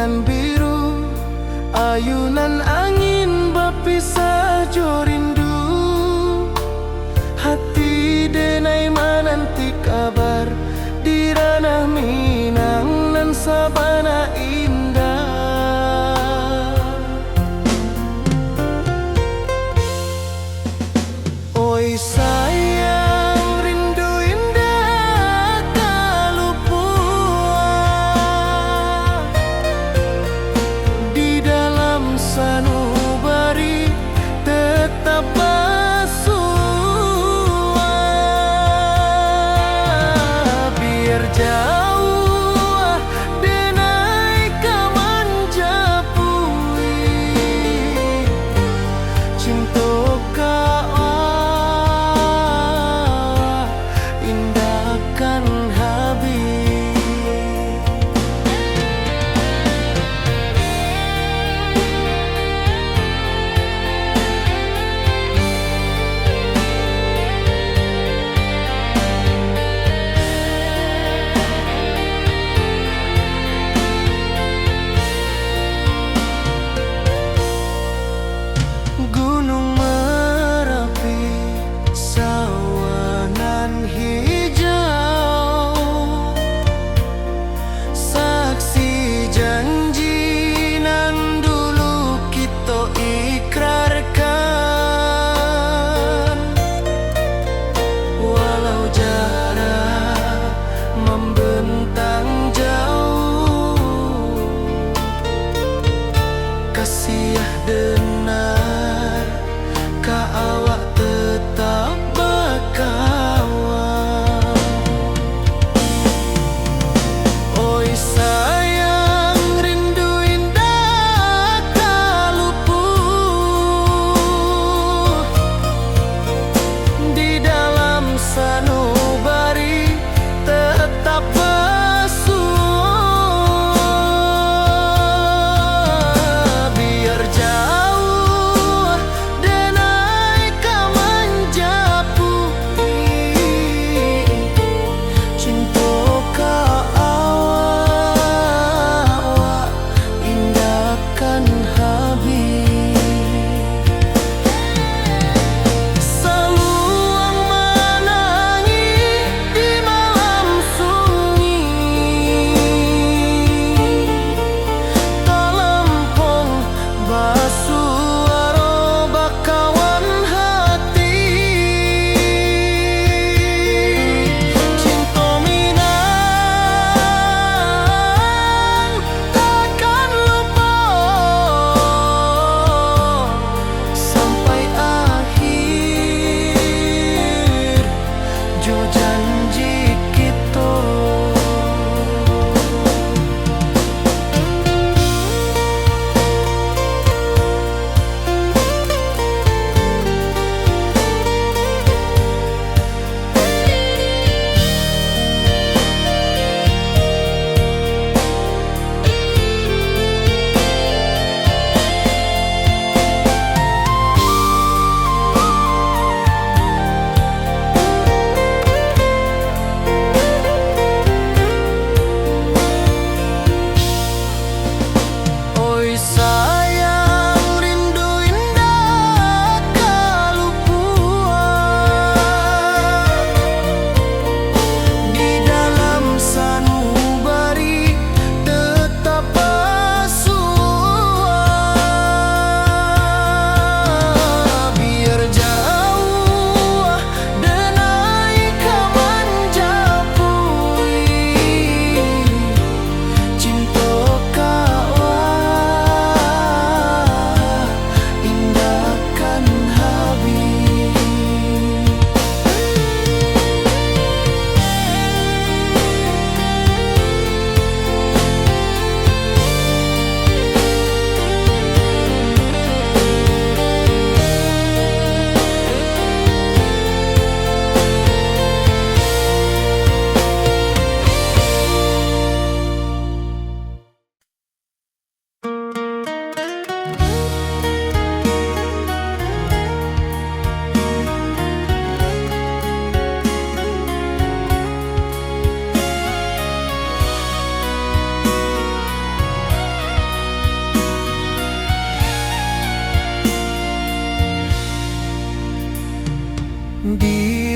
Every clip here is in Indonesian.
bulan biru, ayunan angin berpisah jo rindu. Hati denai menanti kabar di ranah Minang nan sabana indah. Oi sayang, rindu indah kalupua di dalam sanubari tetap bersua. Biar jauh denai kaman japui cinta indahkan habis. Gunung Merapi, sawanan hijau,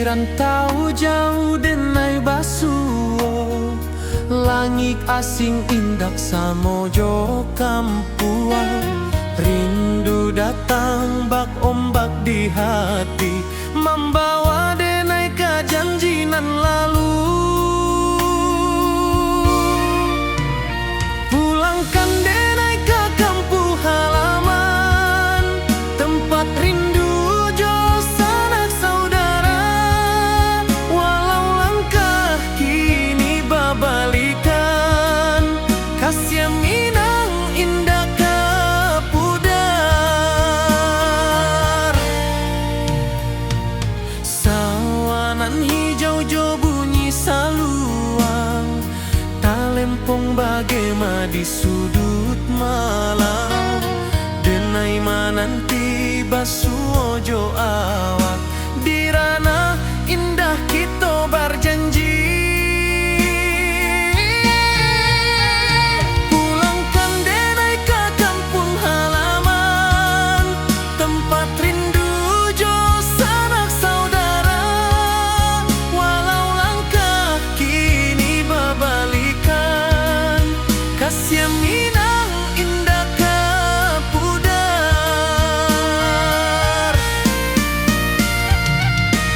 rantau jauh denai basuo, langit asing indak samojo kampuang. Rindu datang bak ombak di hati, membawa denai ke janjinan lalu. Pulangkan denai ke kampung halaman, tempat rindu jo sanak saudara. Walau langkah kini babalikan, kasih minang indah kapudar. Sawanan hijau jo bunyi saluang, talempong bagema di sudut malam. Denai mananti basuo jo awak, di ranah indah kita berjanji. Pulangkan denai ke kampung halaman, tempat rindu jo sanak saudara. Walau langkah kini babalikan, kasih minang indah kapudar.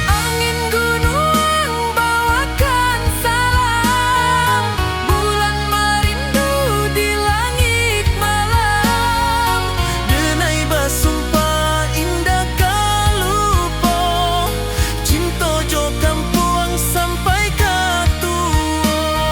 Angin gunung bawakan salam, bulan merindu di langit malam. Denai basumpah indah kalupo, cinta jo kampuang sampai katua.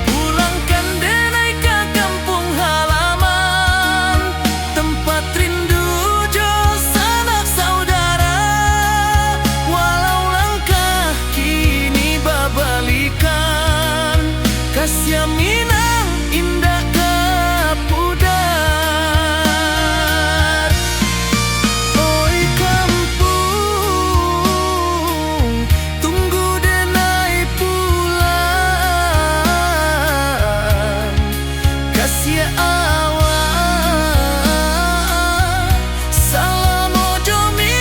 Pulangkan denai ke kampung halaman, tempat rindu jo sanak saudara. Walau langkah kini babalikan, kasih minang indah kapudar. Oi kampung, tunggu denai pulang. Kasih awak salam ojo minang.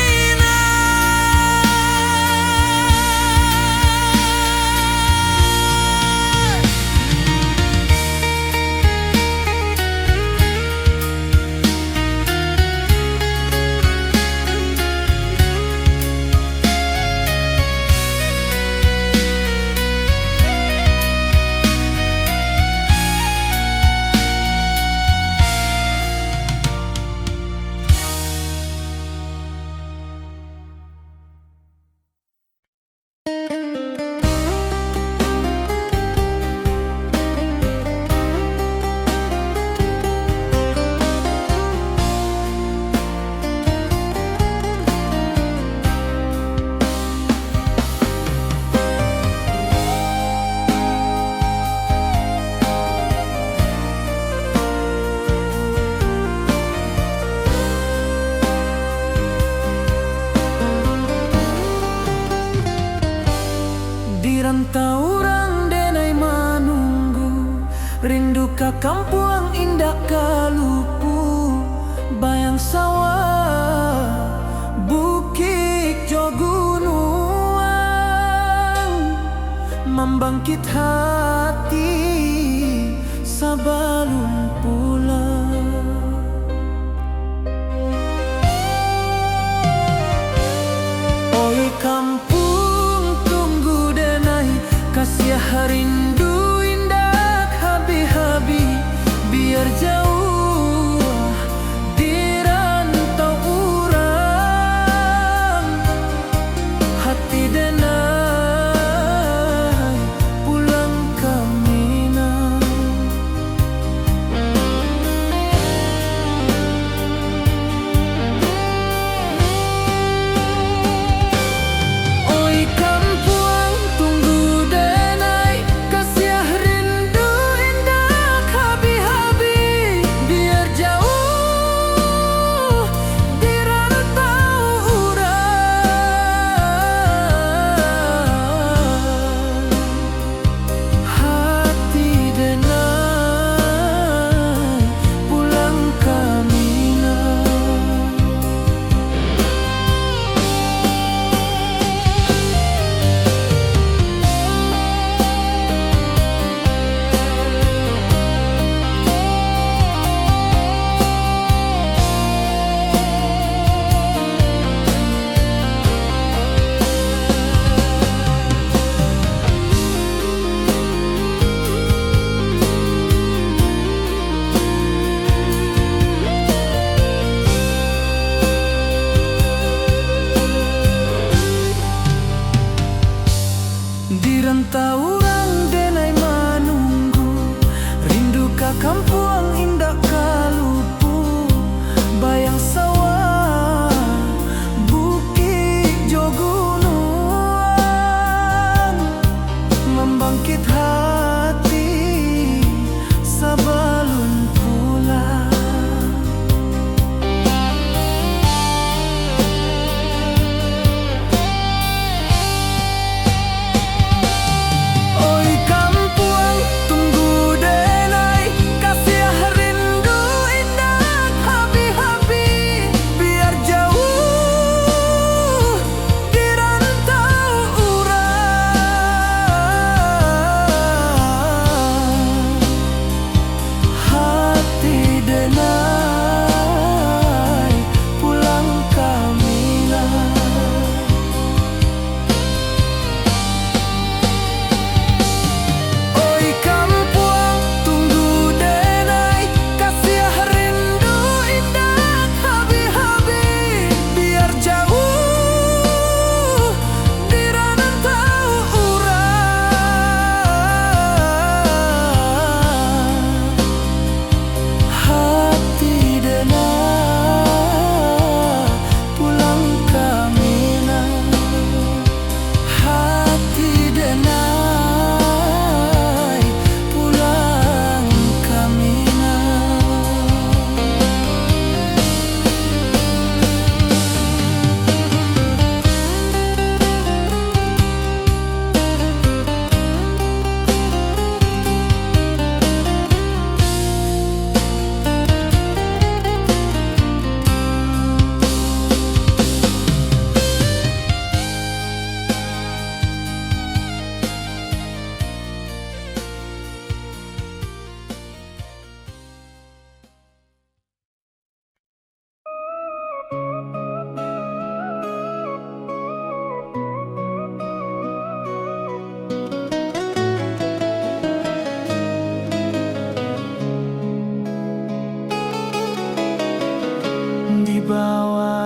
Di rantau orang denai manunggu, rindu ka kampuang indah kalupu. Bayang sawah, bukit jo gunung, membangkit hati sebelum pulang. Oi kampung, tunggu denai kasih rindu indah habi-habi. Biar jauh di rantau urang, hati denai pulang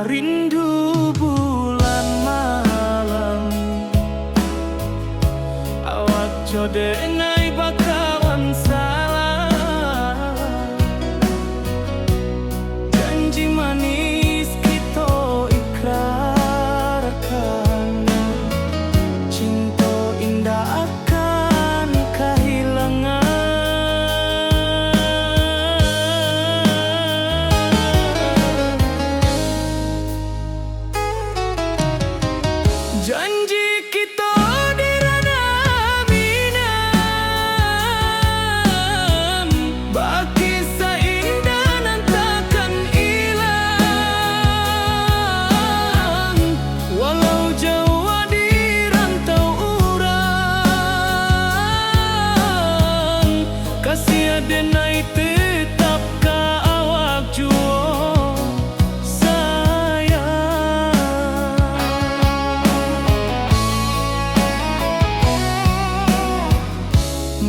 rindu bulan malam. Awak jodenai bakawan salah, janji manis kita ikrarkan, cinta indah akan kehilangan. Janji kita di ranah minam, bagi seindah nan takkan hilang. Walau jauh di rantau urang, kasih adenai tetap ka awak juo sayang.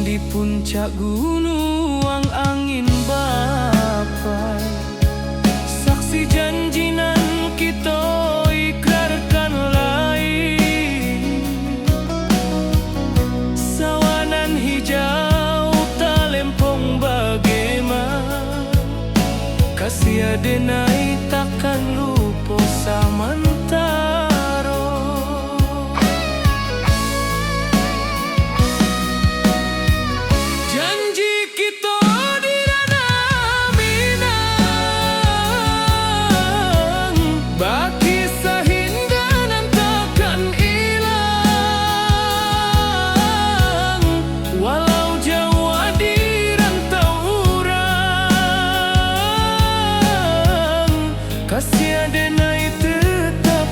Di puncak gunung angin bapai, saksi janji nan kita ikrarkan lain. Sawanan hijau talempong bagaimana, kasih adenai takkan lupa samantara. Janji kita di ranah minang, bagi sahinda nan takkan hilang. Walau jauh di rantau urang, kasih adenai tetap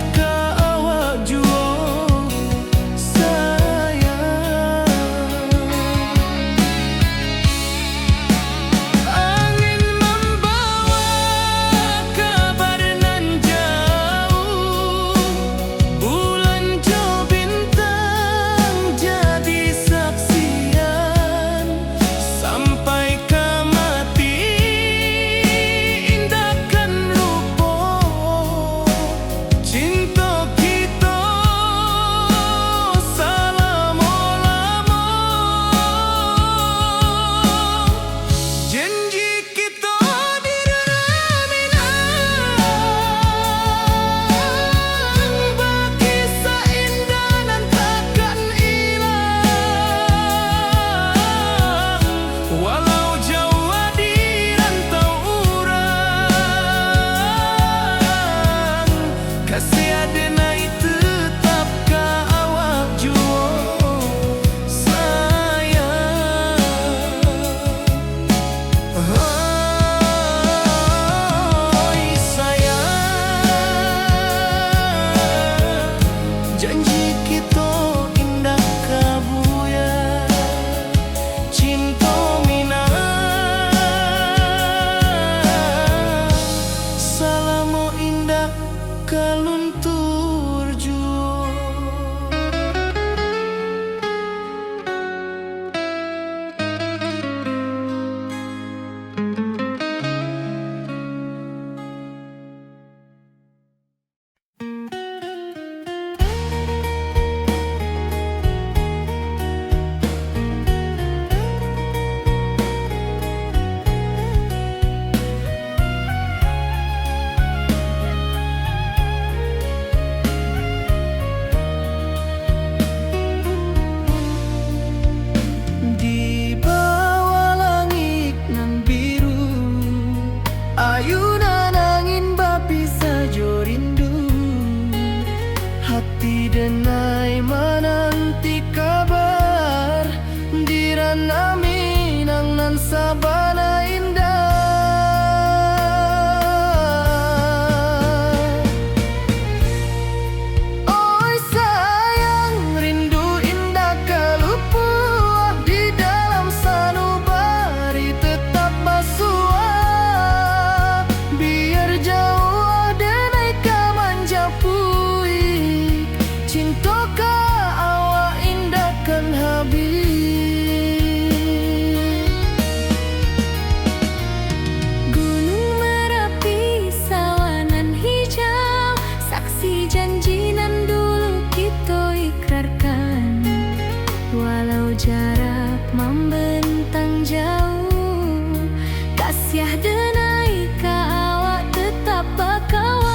kasih denai ka awak tetap bakawan.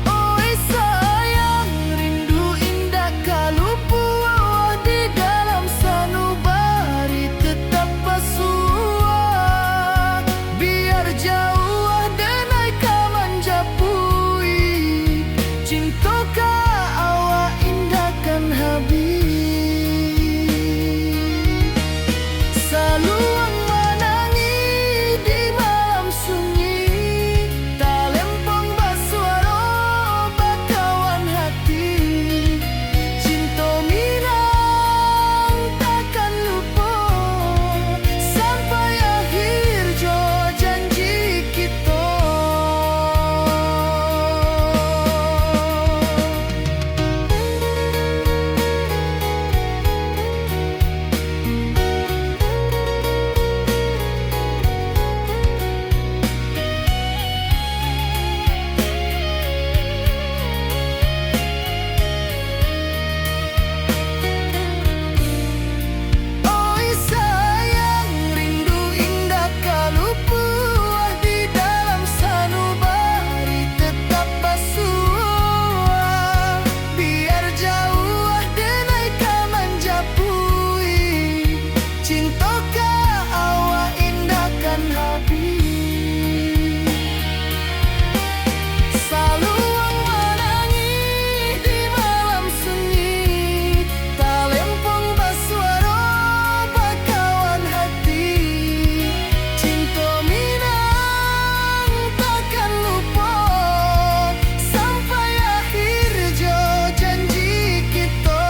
Oi sayang, rindu indah kalupu awak di dalam sanubari tetap pasua. Biar jauh denai ka manjapui, cinta ka awak indahkan habis. Saluang menangi di malam sunyi, talempong basuaro bakawan hati. Cinta minang takkan lupa sampai akhir jo janji kita. Oi sayang, rindu indah kalupu di dalam sanubari tetap basua. Biar jauh denai ka manjapui, cinta ka awak indahkan habis. Saluang menangi di malam sunyi, talempong basuaro bakawan hati. Cinta minang takkan lupa sampai akhir jo janji kita.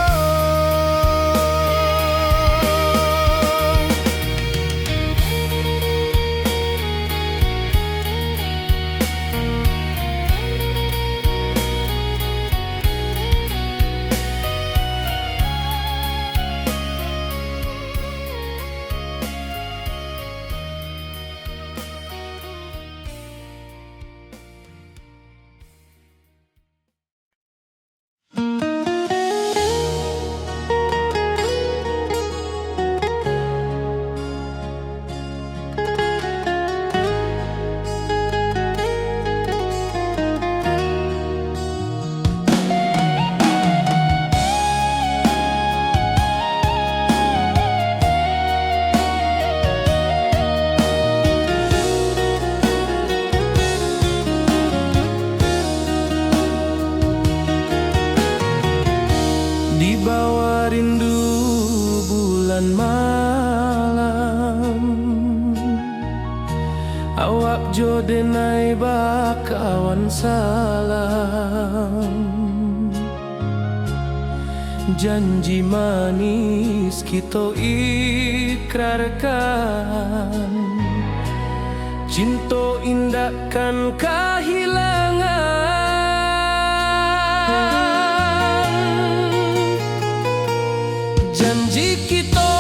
Di bawah rindu bulan malam, awak jo denai bakawan salam. Janji manis kita ikrarkan, cinta indahkan kehilangan. Janji kita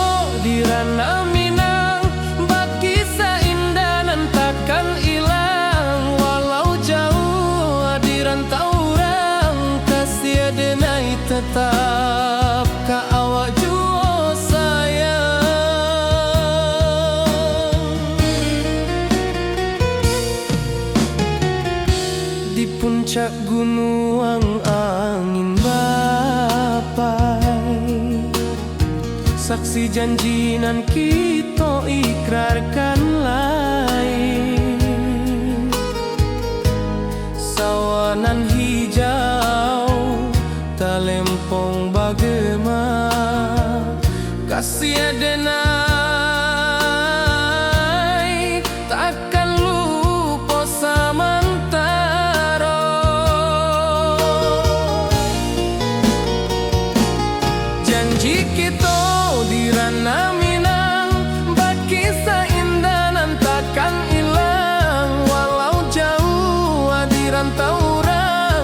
di ranah Minang, bakisah indah nan takkan hilang. Walau jauh di rantau orang, kasih denai tetap ka awak jua sayang. Di puncak gunung angin bapai, saksi janji nan kita ikrarkan lain. Sawanan hijau talempong bagema, kasih denai takkan lupa samantara. Janji kita di ranah Minang, bakisah indah nan takkan hilang. Walau jauh di rantau orang,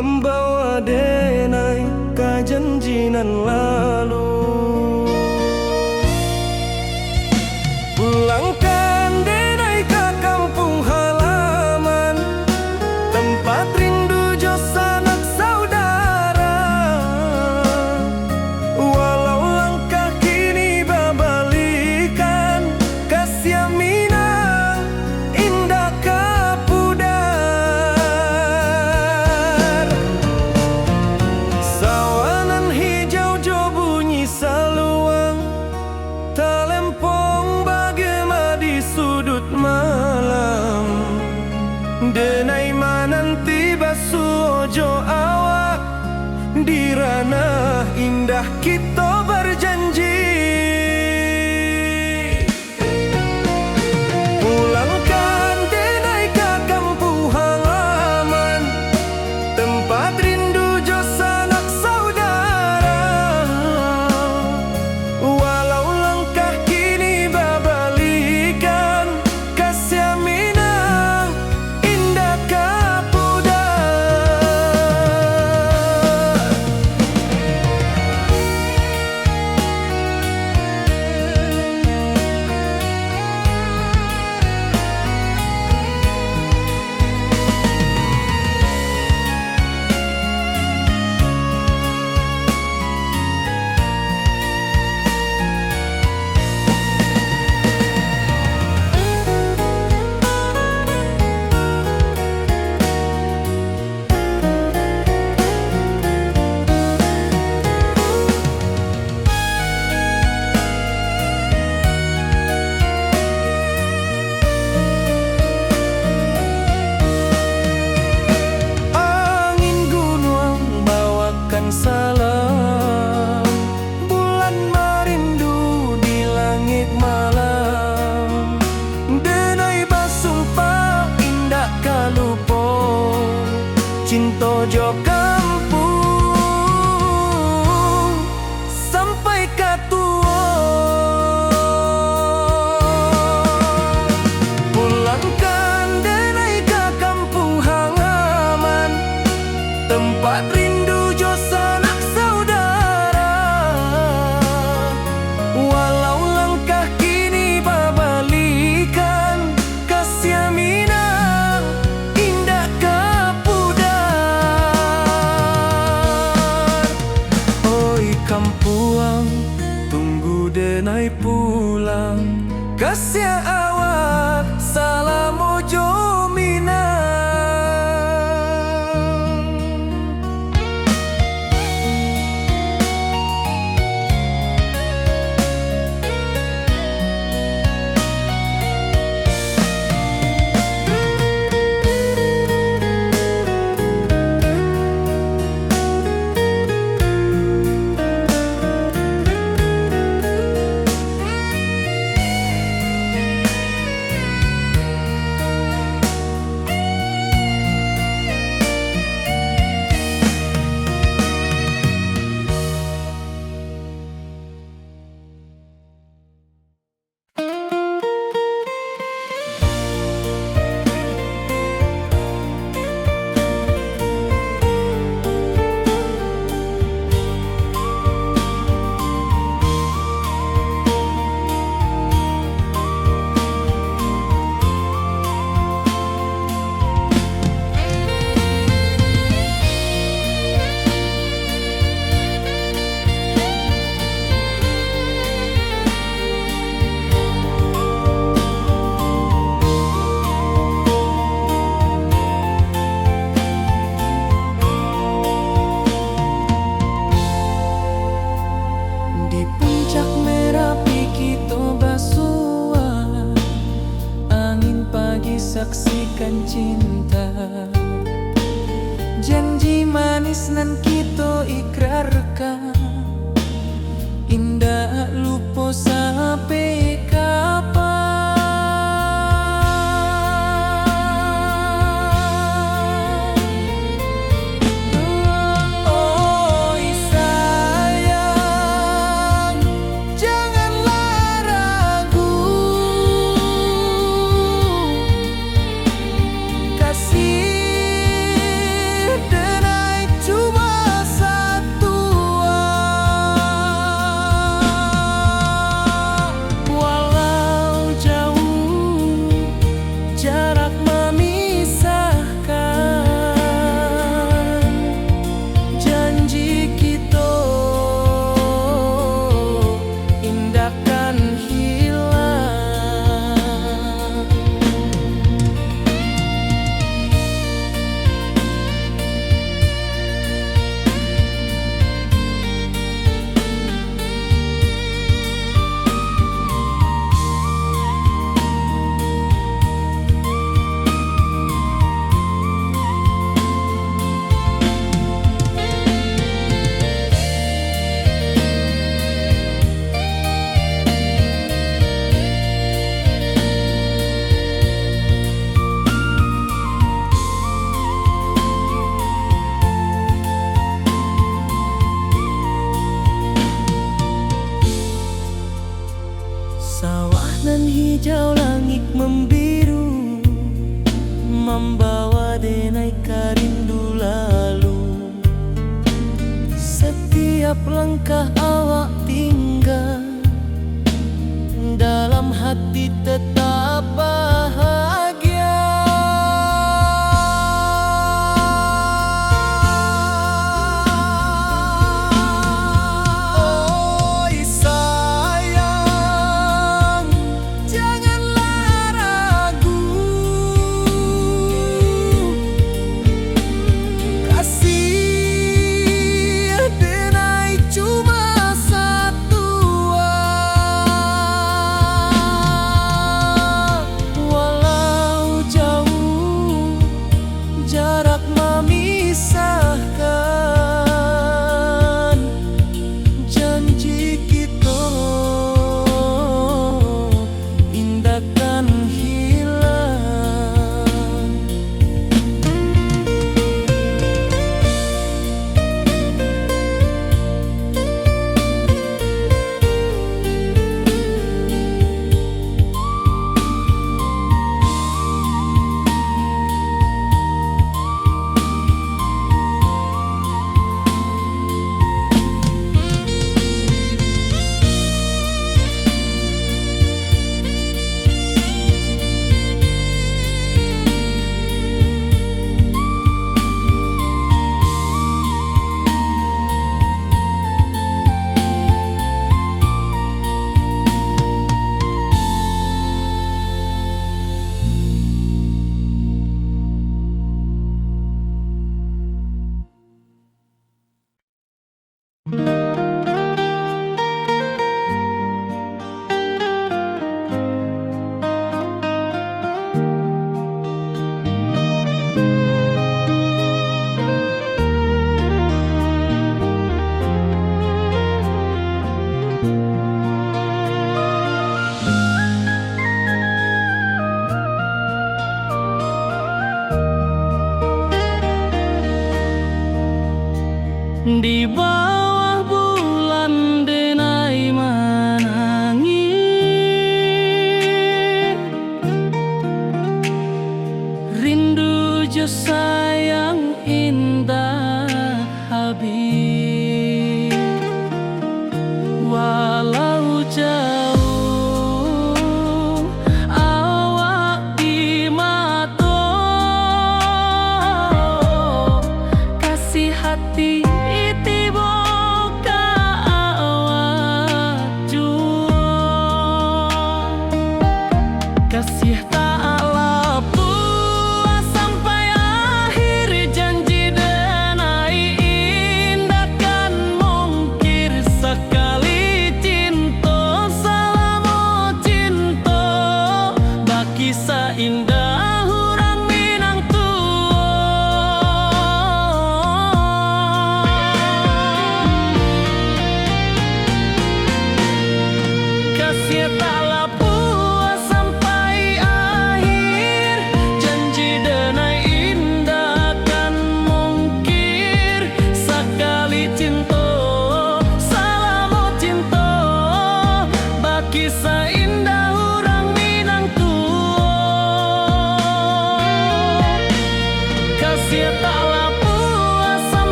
membawa denai ka janjinan lalu. Pulangkan denai ke kampung halaman, tempat rindu jo sanak saudara. Walau langkah kini babalikan, kasih Minang indah kapudar. Sawanan hijau jo bunyi saluang, talempong bagema di sudut malam. Denai mananti basuojo awak, di ranah indah kita berjanji. Pulangkan denai ke kampung halaman, tempat rindu jo sanak saudara. Walau langkah kini babalikan, kasih Minang indah kapudar. Angin gunung bawakan salam, bulan merindu di langit malam. Denai basumpah indah kalupo, cinta jo kampung sampai katua. Pulangkan denai ke kampung halaman, tempat rindu jo sanak saudara. Walau langkah kini babalikan, kasih Minang indah kapudar. Oi kampuang, tunggu denai pulang, kasih awak salam ojo Minang. Di puncak Merapi kita basua, angin pagi saksikan cinta. Janji manis nan kita ikrarkan, indah lupa sampai kapan. Oi sayang, janganlah ragu, kasih denai Sawah nan hijau, langit membiru, membawa denai rindu lalu. Setiap langkah awak tinggal, dalam hati tetap bahagia. Oi sayang, janganlah ragu, kasih denai cuma.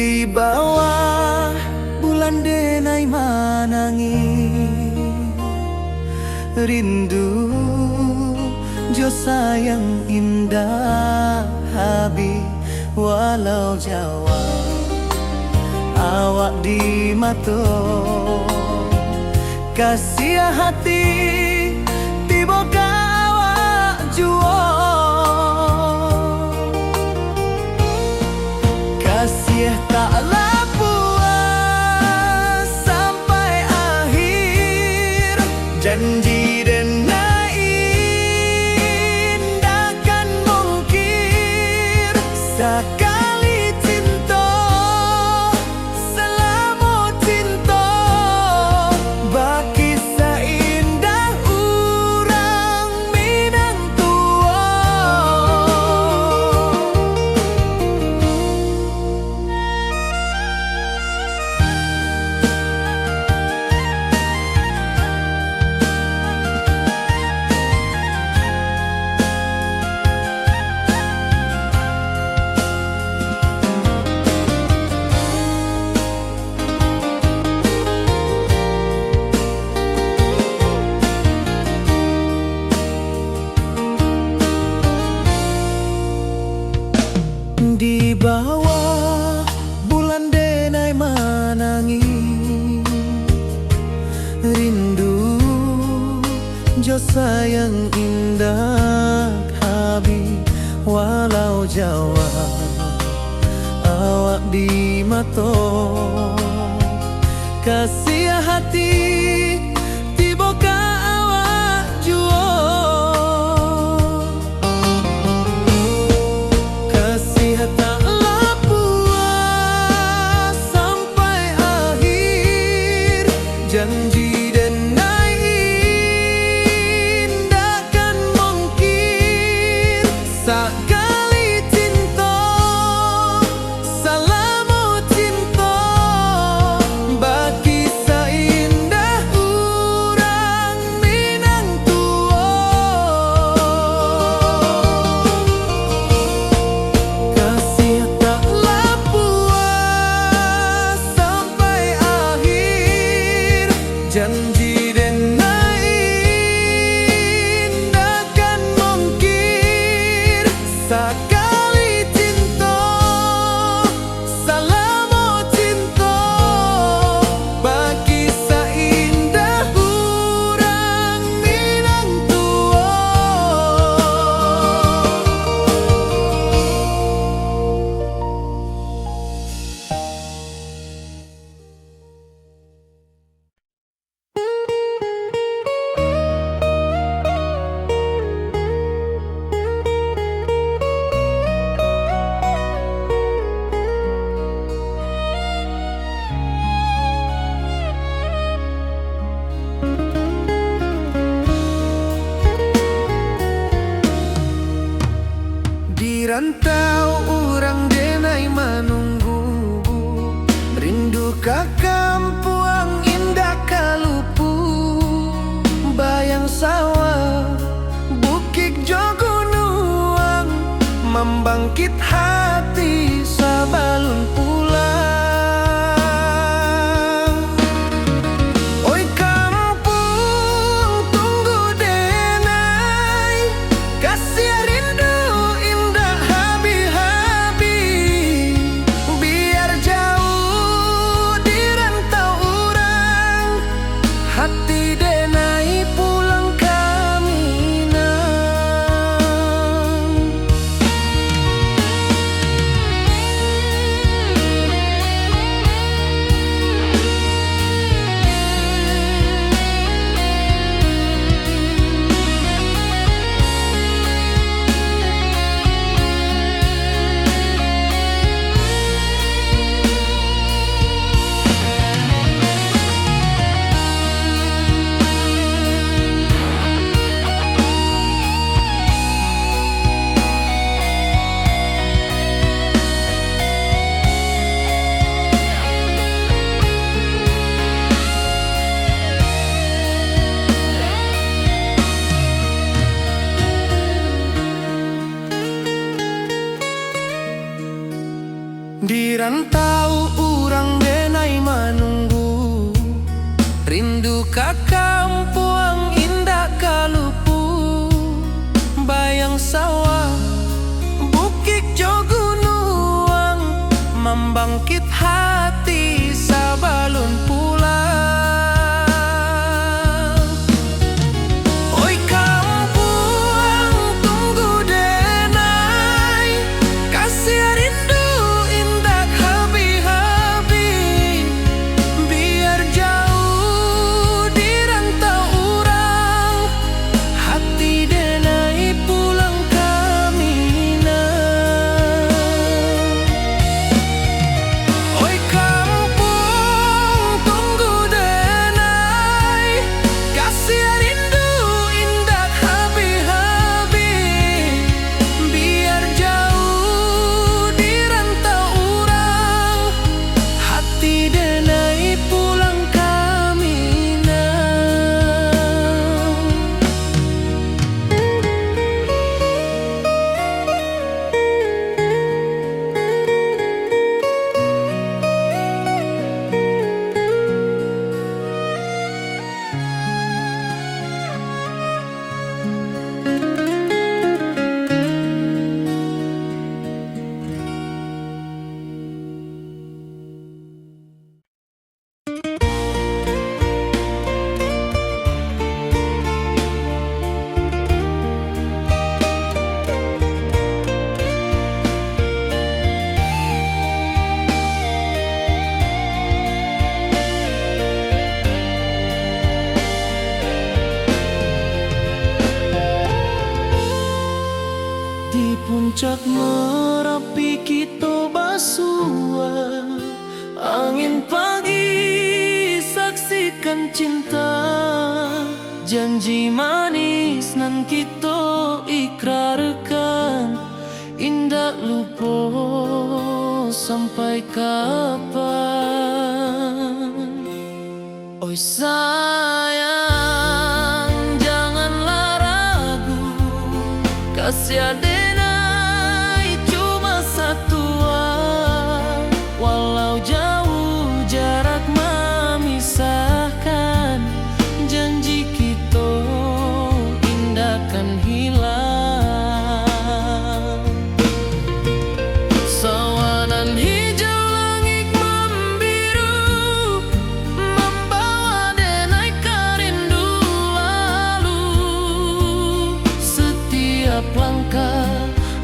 Di bawah bulan denai manangi rindu jo sayang indah habi walau Jawa awak di mato kasih hati tiba awak juo kasih taklah puas sampai akhir janji dan indahkan mungkir sekali cinta selama cinta baki seindah urang Minang tua. Di bawah bulan denai manangi rindu jo sayang indah habi walau Jawa awak di mato kasih hati tiba ka awak juo kasih taklah puas sampai akhir janji dan indahkan mungkir sekali cinta selama cinta baki seindah urang Minang tua kasih taklah puas sampai akhir janji dan indahkan mungkir sekali cinta selama cinta baki seindah urang Minang tua. Di rantau orang denai menunggu rindu ka kampuang indah kalupu bayang sawah bukit jo gunung membangkit hati sabalun pulang. Oi kampung tunggu denai kasih rindu indah habi-habi biar jauh di urang denai manunggu. Rindu ka kampuang indah kalupu, bayang sawah bukit jo gunung, membangkit hati sabalun pulang. Oi kampuang tunggu denai, kasih rindu indah habi-habi. Biar jauh di rantau urang, hati denai pulang kamina. Oi kampung tunggu denai, kasih rindu indah habi-habi. Biar jauh di rantau urang, hati denai pulang kamina. Di puncak Merapi kita basua, angin pagi saksikan cinta. Janji manis nan kita ikrarkan, indah lupa sampai kapan. Oi sayang, janganlah ragu, kasih denai cuma satu. Walau jauh jarak memisahkan, janji kita indah kan hilang. Sawanan hijau langit membiru, membawa denai karindu lalu. Setiap langkah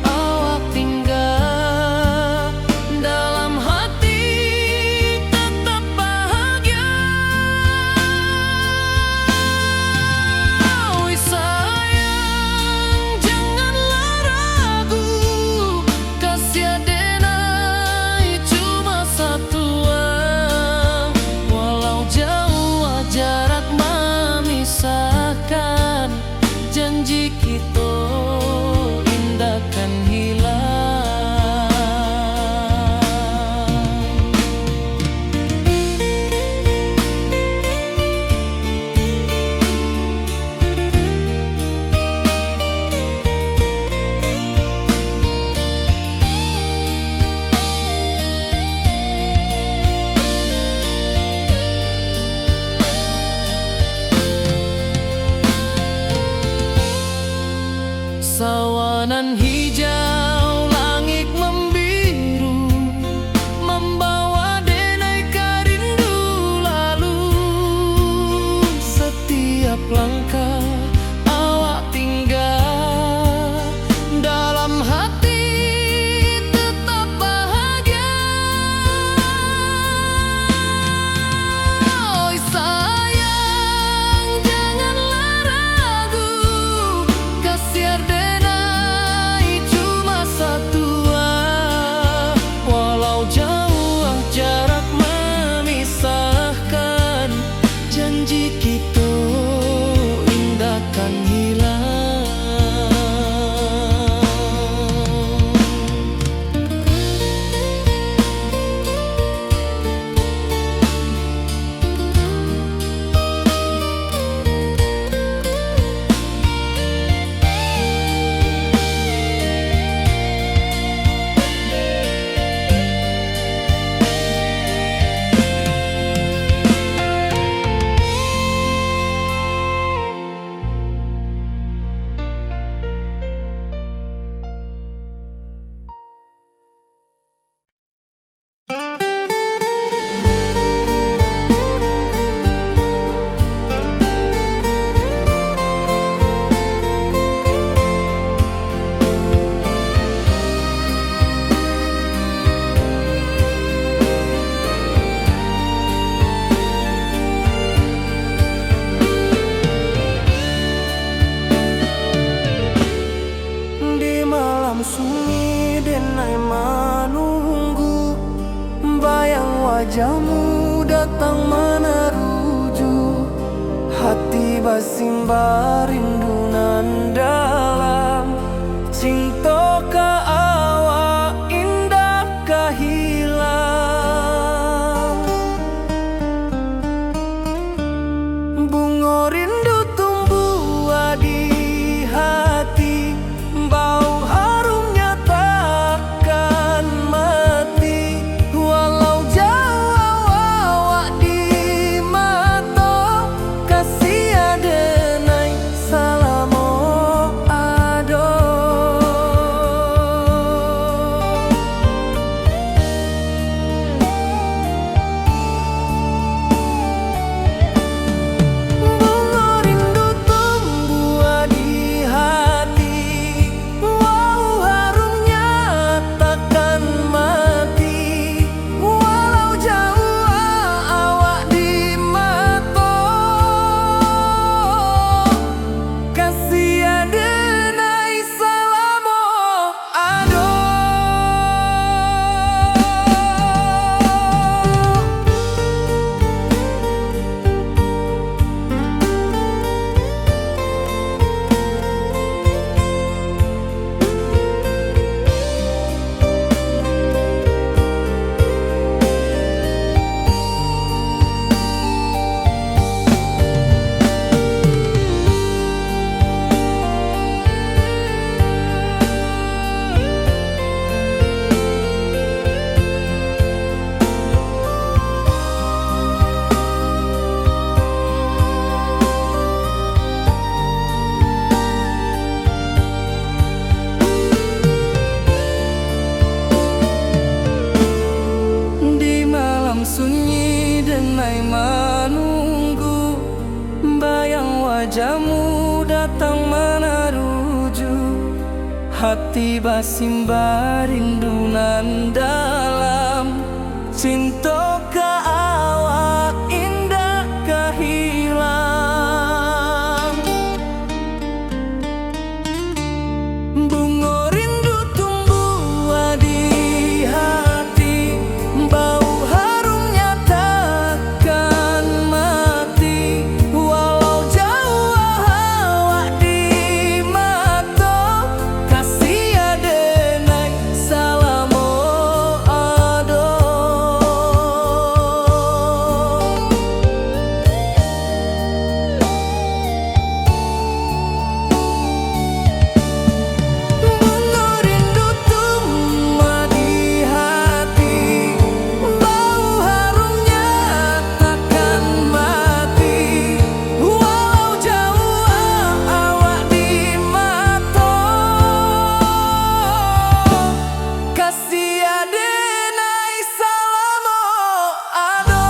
awak tinggal, dalam hati tetap bahagia. Oi sayang, janganlah ragu, kasih denai cuma satu. Walau jauh jarak memisahkan, janji kita indah kan hilang. Sawanan hijau langit membiru, membawa denai karindu lalu. Setiap langkah awak tinggal, dalam hati tetap bahagia. Oi sayang, janganlah ragu, kasih denai cuma wajahmu datang meneruju, hati basimba rindu nan dalam. Cinta ka awak indah kahilang, bunga rindu tumbuh di hati, bau harumnya takkan mati. Walau jauh awak di mata, kasih adenai salamo ado. Bunga rindu tumbuh di hati, wow harumnya takkan mati. Walau jauh awak di mata, kasih adenai salamo ado. Di malam sunyi denai menunggu, bayang wajahmu datang meneruju, hati basimba rindu nan dalam. Cinta ka awak indah kahilang, bunga rindu tumbuh di hati, bau harumnya takkan mati. Walau jauh awak di mata, kasih adenai salamo ado. Bunga rindu tumbuh di hati, bau harumnya takkan mati. Walau jauh awak di mata, kasih adenai salamo ado.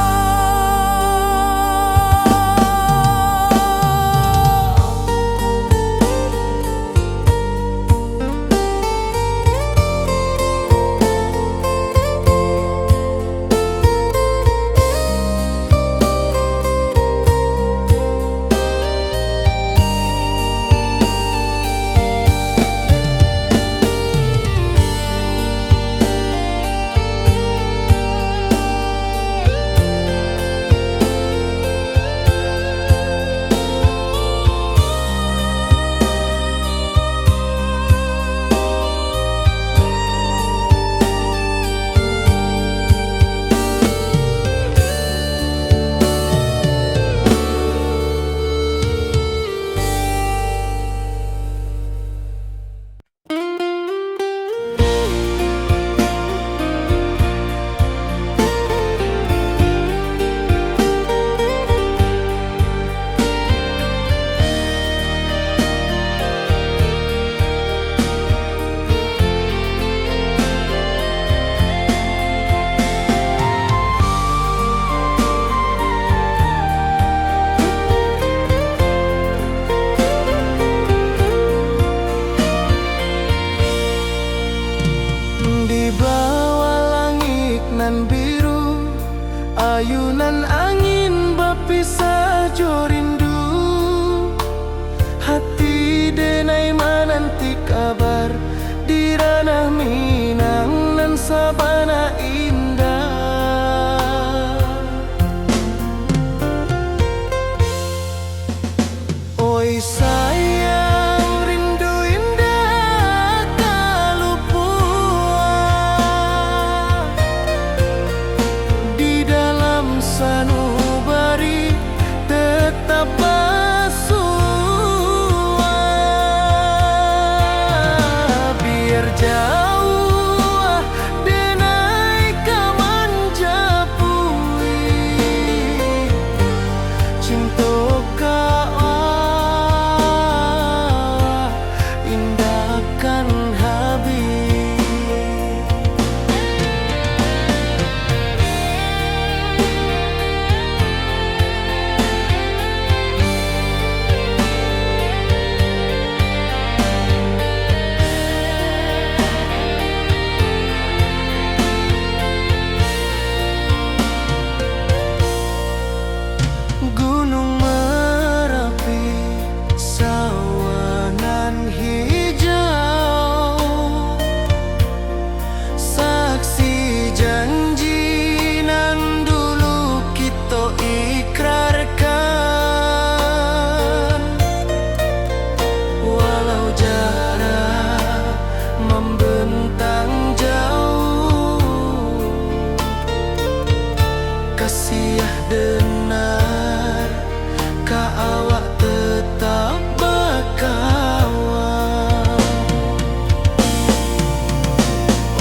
Di bawah langit nan biru, ayunan angin berpisah jo rindu, hati denai menanti kabar di ranah Minang nan sabana indah. siah denar ka awak tetap bakawan.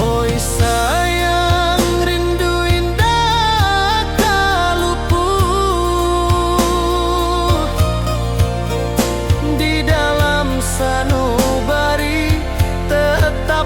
Oi sayang rindu indah kalupuh di dalam sanubari tetap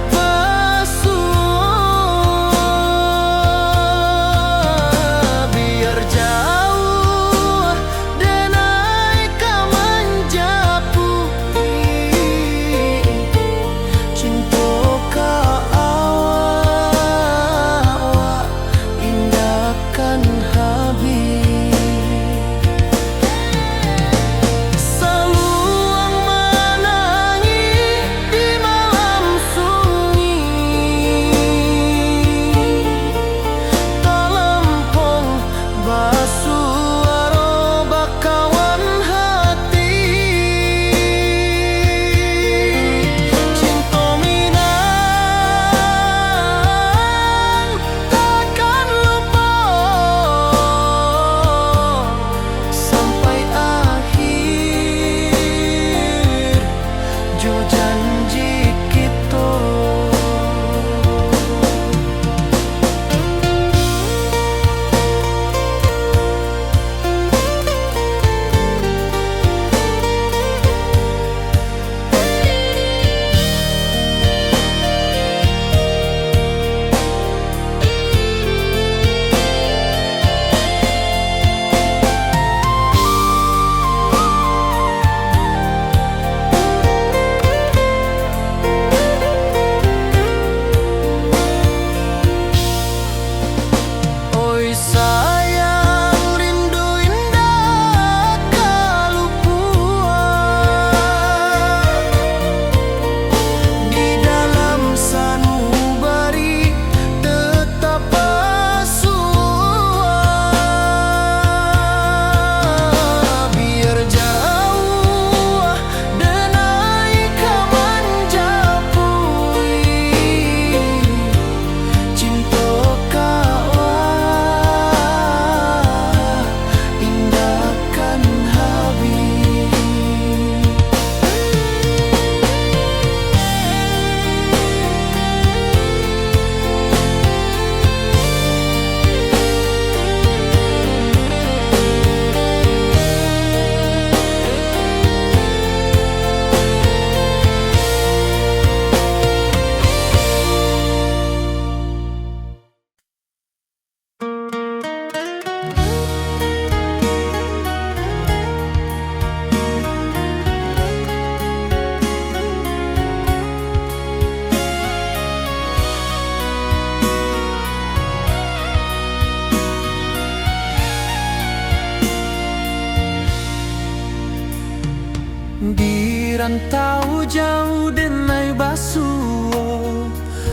di rantau jauh denai basuo,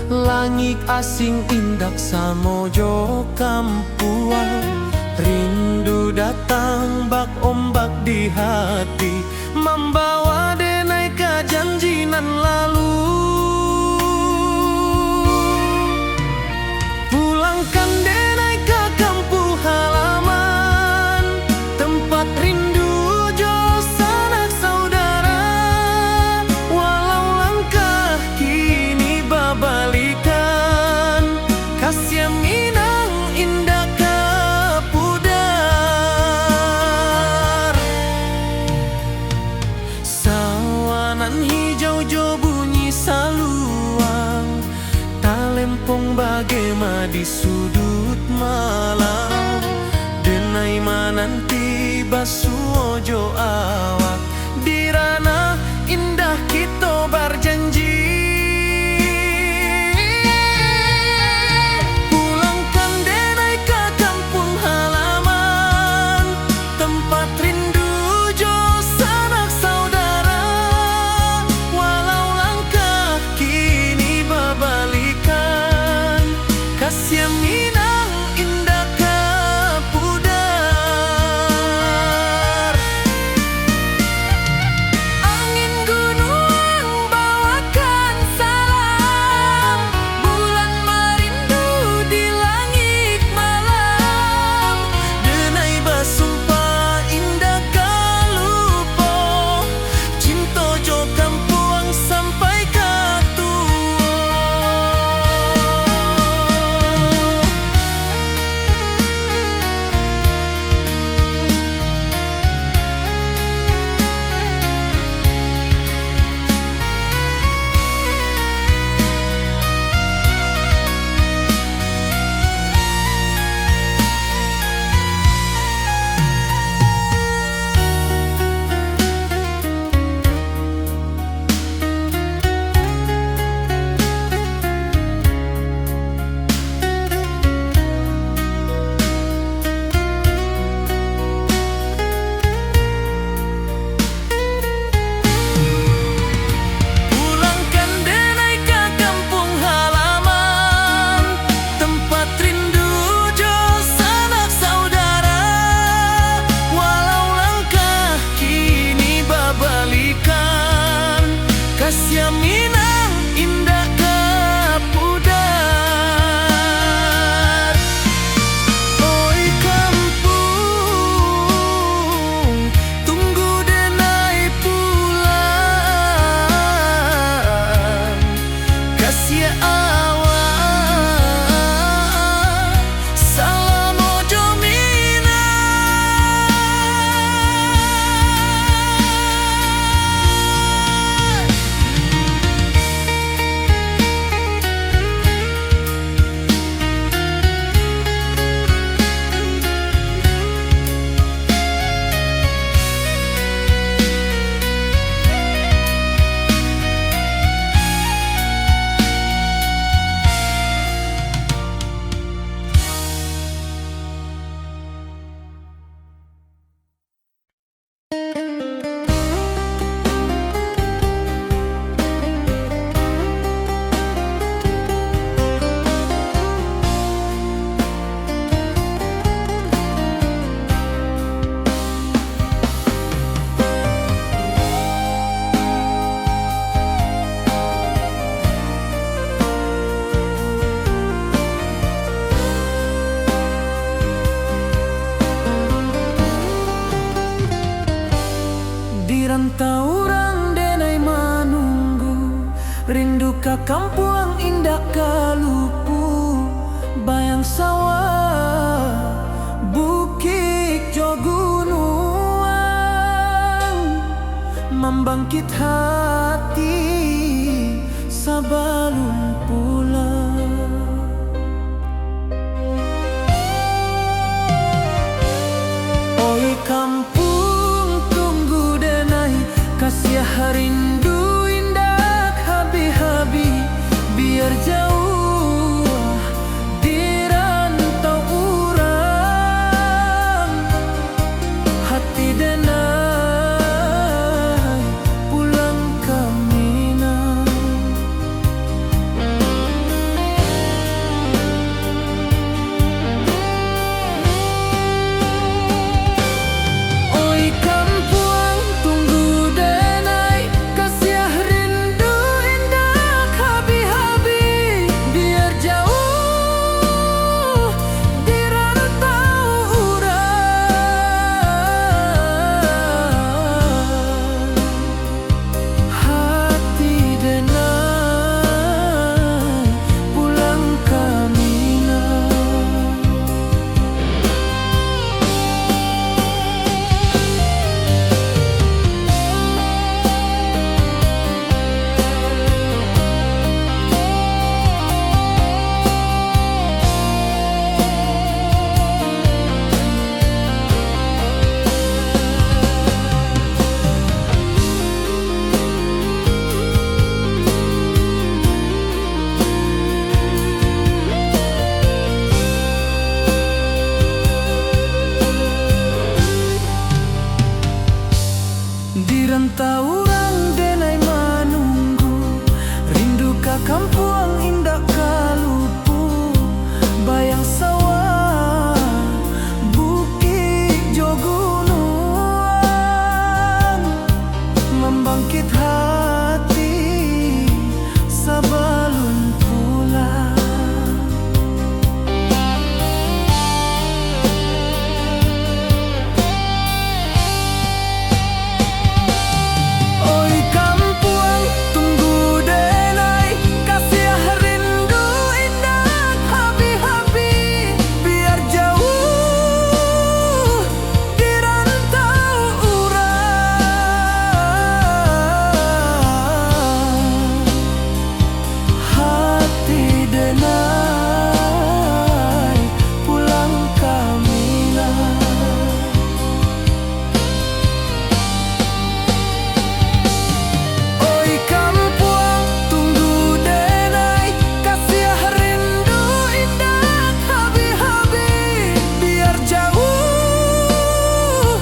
langit asing indak samojo kampuan. Rindu datang bak ombak di hati, membawa denai ke janji nan lalu. Pulangkan denai ke kampung halaman, tempat rindu jo sanak saudara. Walau langkah kini babalikan, kasih minang indah ke pudar. Sawanan hijau jo bunyi saluang, talempong bagema di sudut malam. Denai mananti basuojo awak, di ranah indah kita berjanji. Pulangkan denai ke kampung halaman, tempat rindu jo sanak saudara. Walau langkah kini babalikan, kasih minang indah ke pudar. rantau orang denai manunggu, rindu ka kampung indah kalupu, bayang sawah bukit jo gunung, membangkit hati sebelum pulang. Oi kampung tunggu denai, kasih rindu indah habi-habi, biar jauh di rantau urang, hati denai pulang ke Minang. Oi kampung tunggu denai, kasih rindu indah habi-habi, biar jauh di rantau urang, hati denai pulang ke Minang. Di rantau orang denai manunggu, rindu ka kampung indah kalupu, bayang sawah bukit jo gunung, membangkit hati sebelum pulang. Oi kampung tunggu denai, kasih rindu indah habi-habi, biar jauh di rantau urang, hati denai pulang ke Minang. Oi kampung tunggu denai, kasih rindu indah habi-habi, biar jauh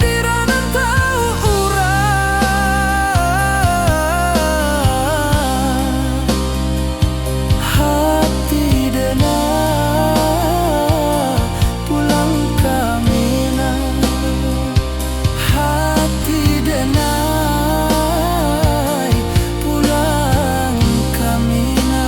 di rantau urang, hati denai pulang ke Minang, hati denai pulang ke Minang.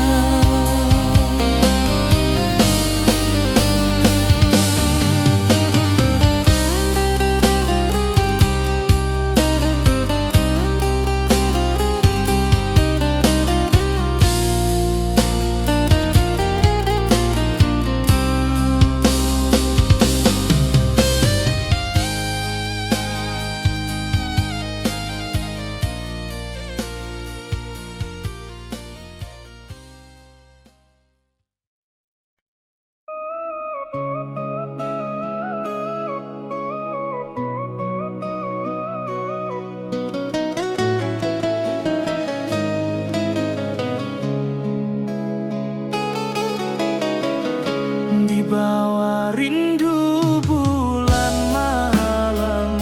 Di bawah rindu bulan malam,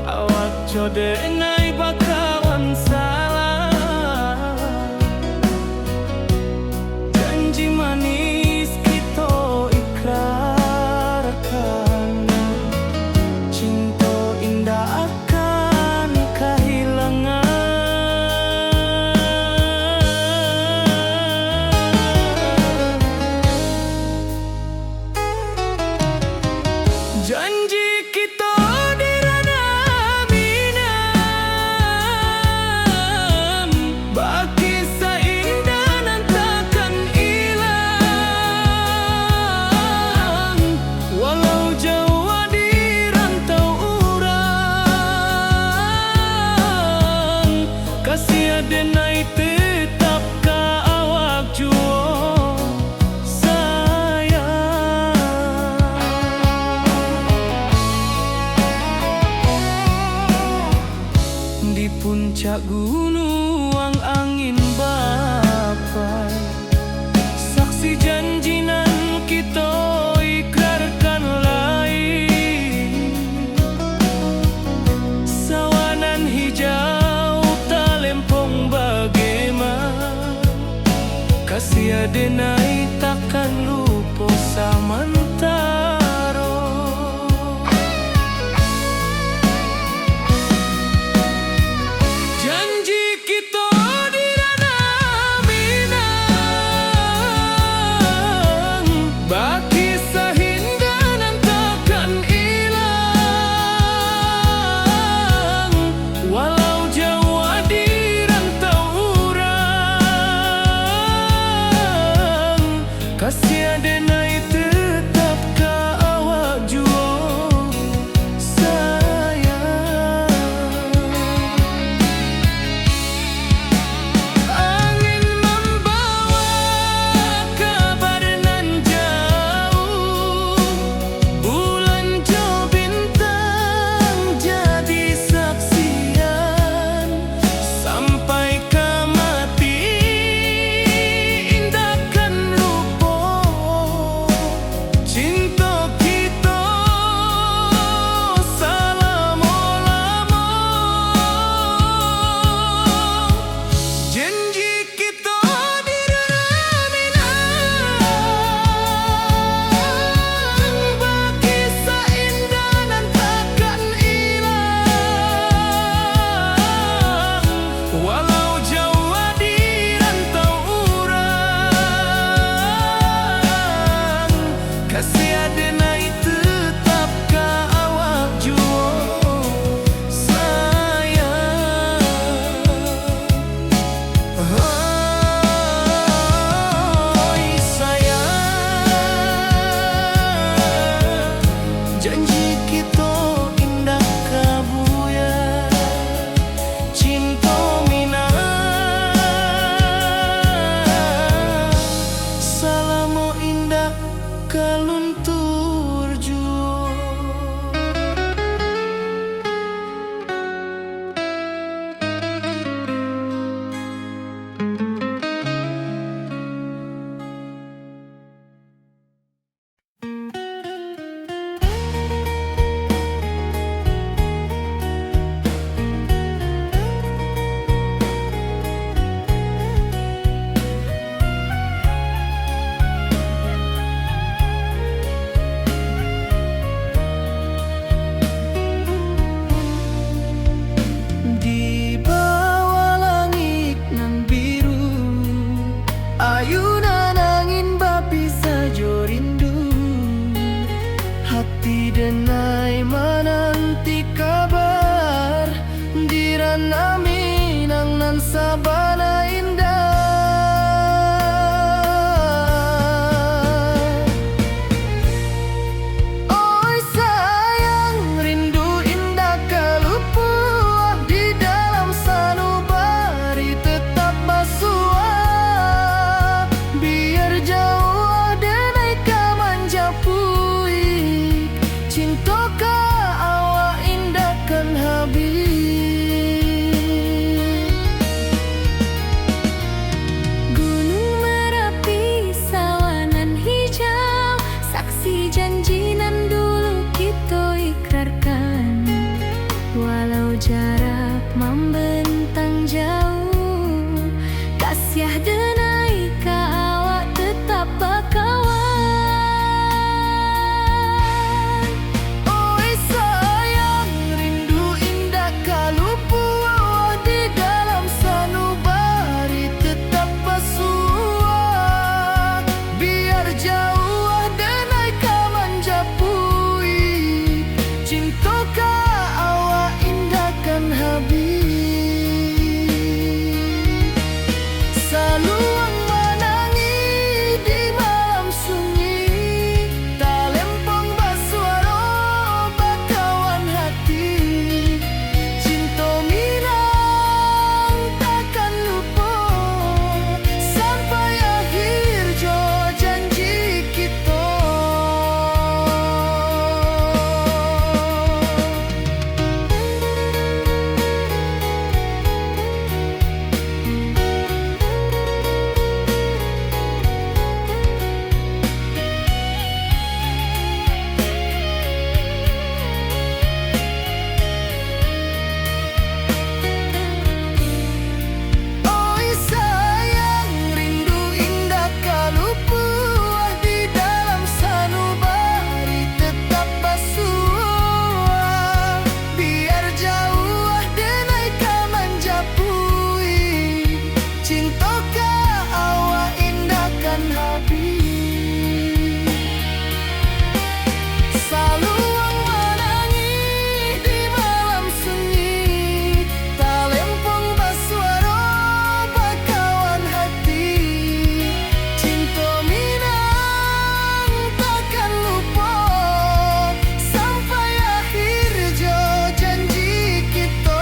awak jo denai bakawan salah, janji manis kita ikrarkan, cinta indah akan kehilangan. Janji kita di ranah denai takkan lupa samantaro. Janji kita di ranah Minang, baki sahindanan takkan hilang. Walau jauh di rantau urang, kasih denai tetap ka awak jua sayang. Angin membawa kabar nan jauh, bulan jo bintang jadi saksian. Sampai ke mati indahkan lupa cinta kita selama-lama. Janji kita di ranah Minang, baki saindanan takkan hilang. Walau jauh di rantau urang, kasih denai tetap ka awak jua sayang. Oi sayang, janji kita indah kabuya, cinta Minang selama indah kaluntur jua. Di bawah langit nan biru, ayunan angin bapi sajo rindu. Hati denai menanti kabar di ranah Minang nan sabana indah. Oi sayang, rindu indah kalupua di dalam sanubari tetap basua. Biar jauh denai ka manjapui, cinta ka awak indahkan habis. Gunung Merapi sawanan hijau, saksi janji nan dulu kita ikrarkan. Walau jarak membentang jauh, kasih denai ka awak tetap bakawan. Oi sayang, rindu indah kalupua di dalam sanubari tetap basua. Biar jauh denai ka manjapui, Saluang menangi di malam sunyi, talempong baswaro bakawan hati. Cinta minang takkan lupa sampai akhir jo janji kita.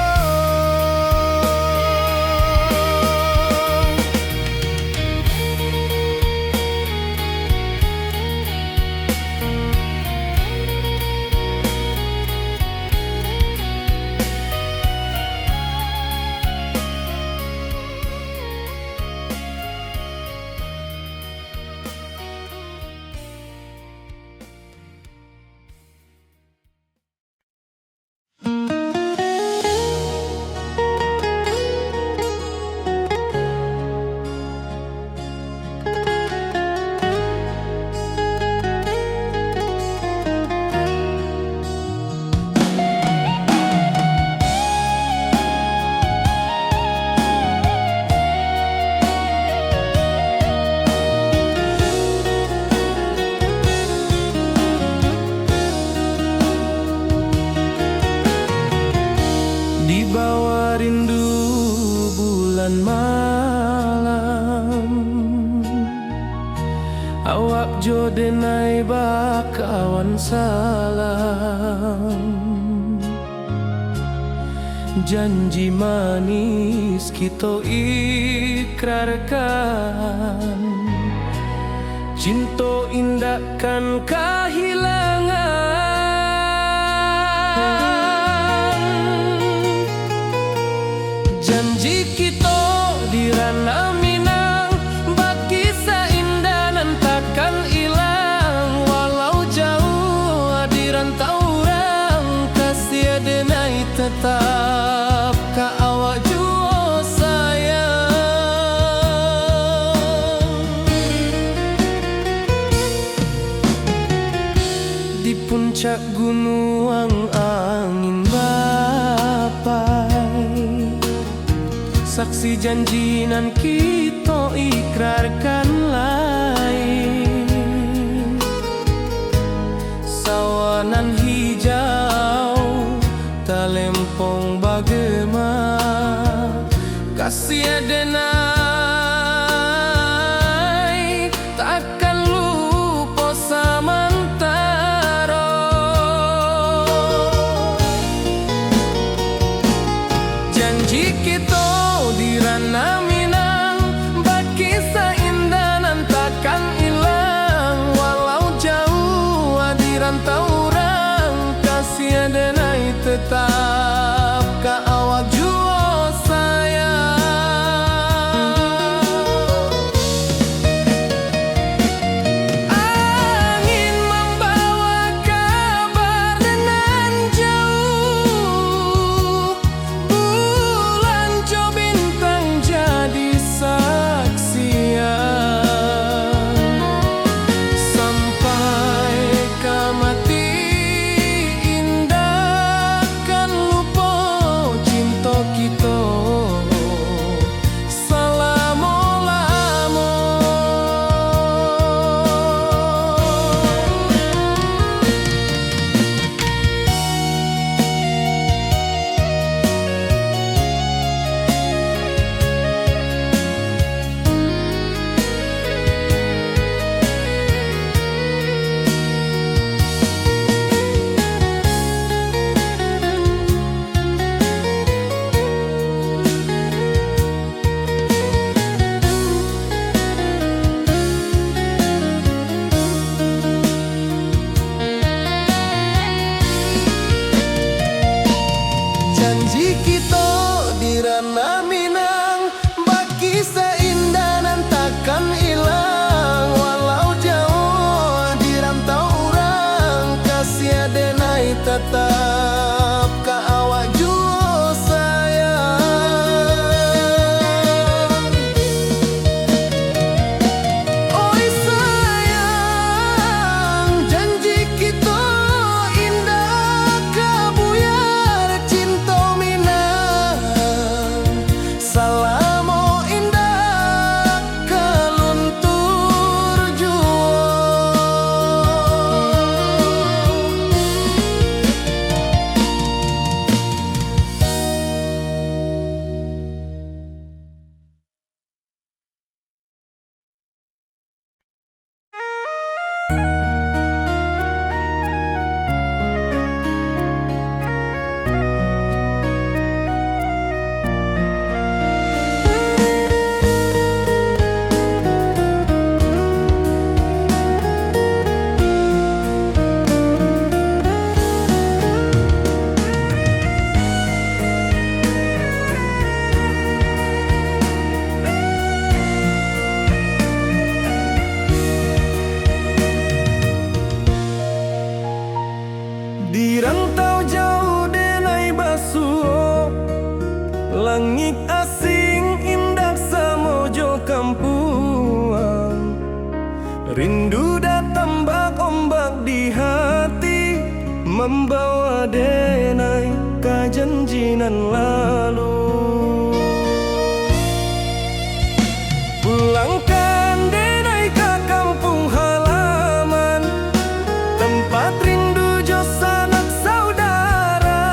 Di bawah rindu bulan malam, awak jo denai bakawan salam. Janji manis kita ikrarkan, cinta indahkan kehilangan. Janji kita di ranah Minang, bakisah indah nan takkan hilang. Walau jauh di rantau orang, kasih denai tetap ka awak jua sayang. Di puncak gunung angin bapai, saksi janji nan kita ikrarkan lain. Sawanan hijau talempong bagema, kasih denai takkan lupa samantara. Janji kita di ranah Minang, bakisah indah nan takkan hilang. Walau jauh di rantau orang, kasih denai tetap ka awak jua sayang. Angin membawa kabar dengan jauh, bulan jo bintang jadi saksian. Sampai kematian Di rantau jauh denai basuh, langit asing indah samojo kampuang. Rindu datang bak ombak di hati, membawa denai ke janjinan lalu. Pulangkan denai ke kampung halaman, tempat rindu jo sanak saudara.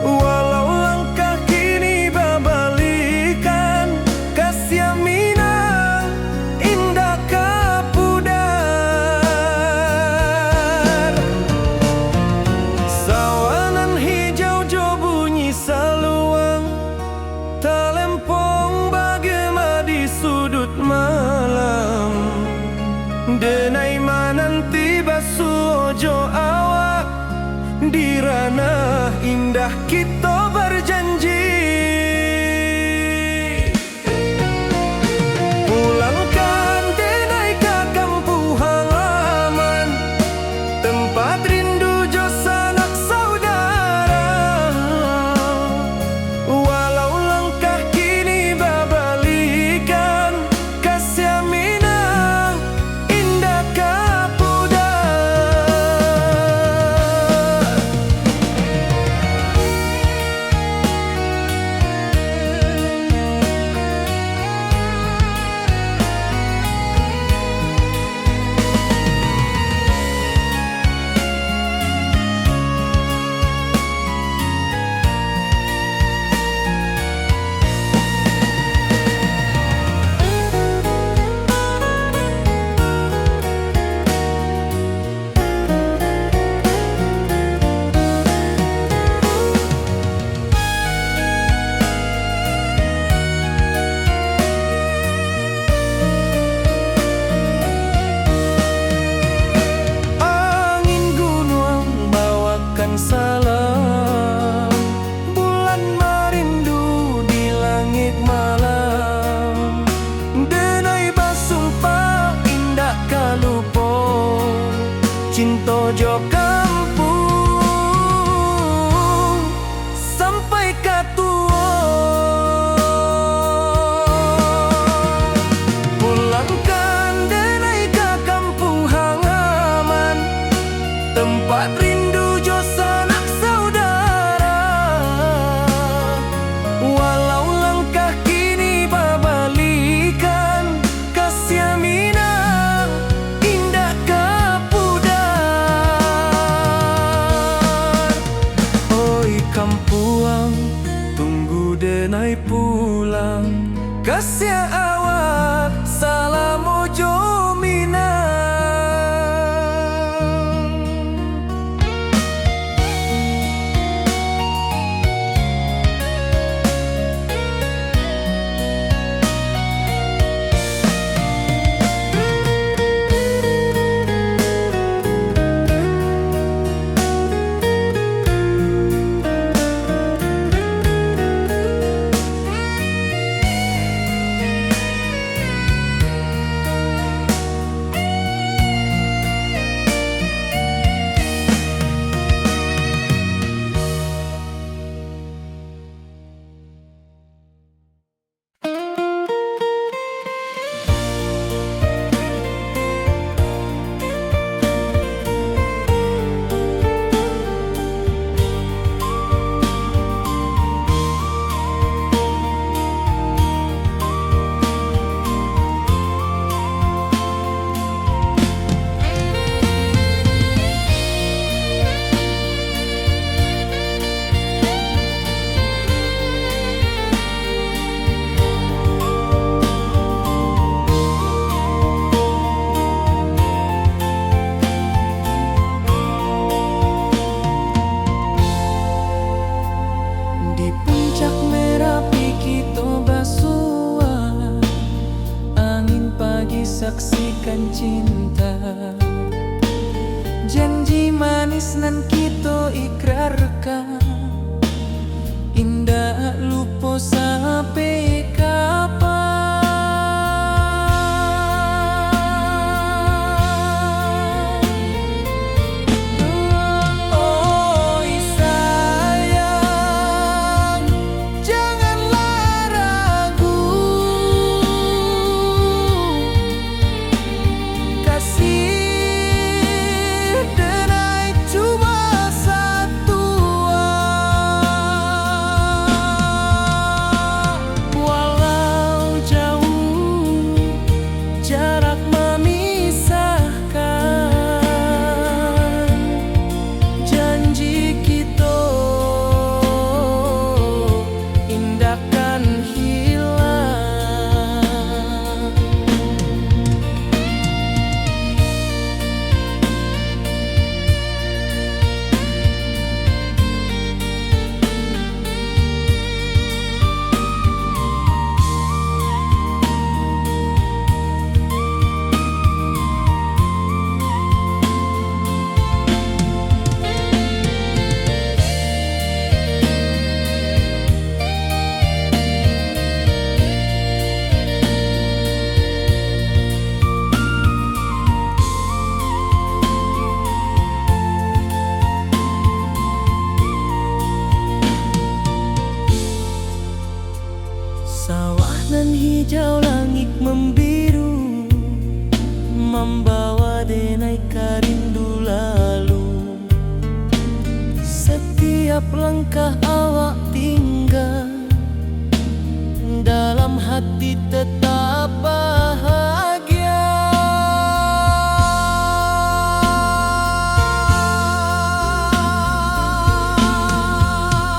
Walau langkah kini babalikan, kasih Minang indah kapudar. Sawanan hijau jo bunyi saluang, talempong bagema di sudut malam. Denai mananti basuh jo awak, di ranah indah kita berjanji. Pulangkan denai ke kampung halaman, tempat rindu jo sanak saudara. Walau langkah kini babalikan, kasih Minang indah kapudar. Angin gunung bawakan salam, bulan merindu di langit malam. Denai basumpah indah kalupo, cinta jo kampung sampai katua. Pulangkan denai ke kampung halaman, tempat rindu jo sanak saudara. Walau langkah kini babalikan, kasih Minang indah kapudar. Oi kampuang, tunggu denai pulang, kasih awak salam ojo Minang. saksikan cinta. Janji manis nan kita ikrarkan, indah lupa sampai kapan. Setiap langkah awak tinggal, dalam hati tetap bahagia.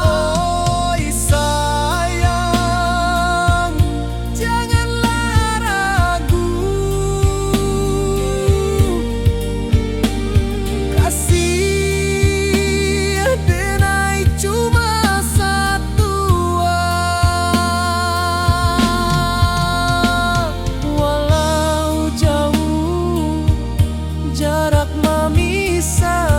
Oi sayang, janganlah ragu, kasih denai cuma satu. Walau jauh jarak memisahkan,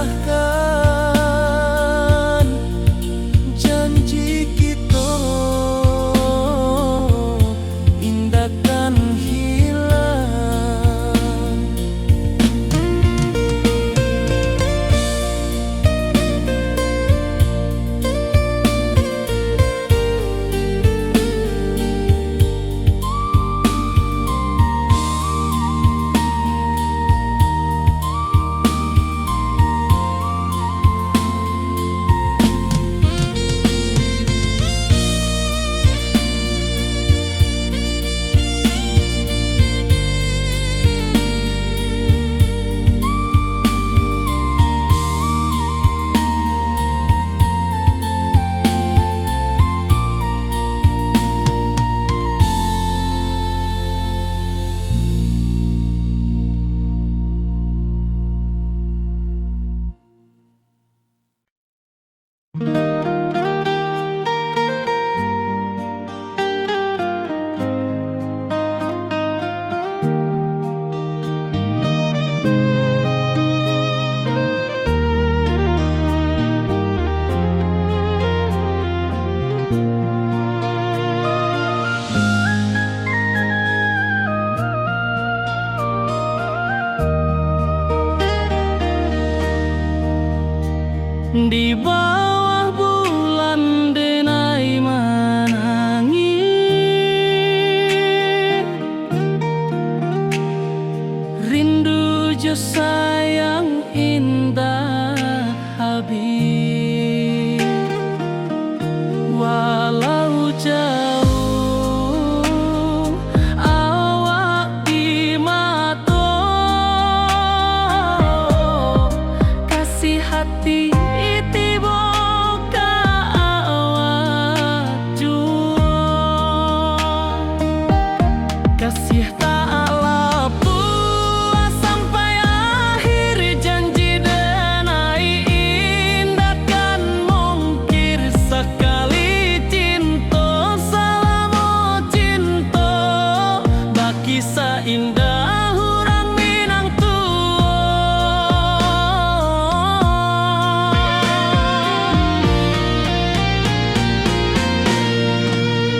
janji kita indahkan hilang. Di bawah bulan denai menangis, rindu jo sayang indah habis. Walau jauh awak di mata, kasih hati kasih taklah puas sampai akhir, janji denai indahkan mungkir sekali cinta, selama cinta baki seindah orang Minang tua.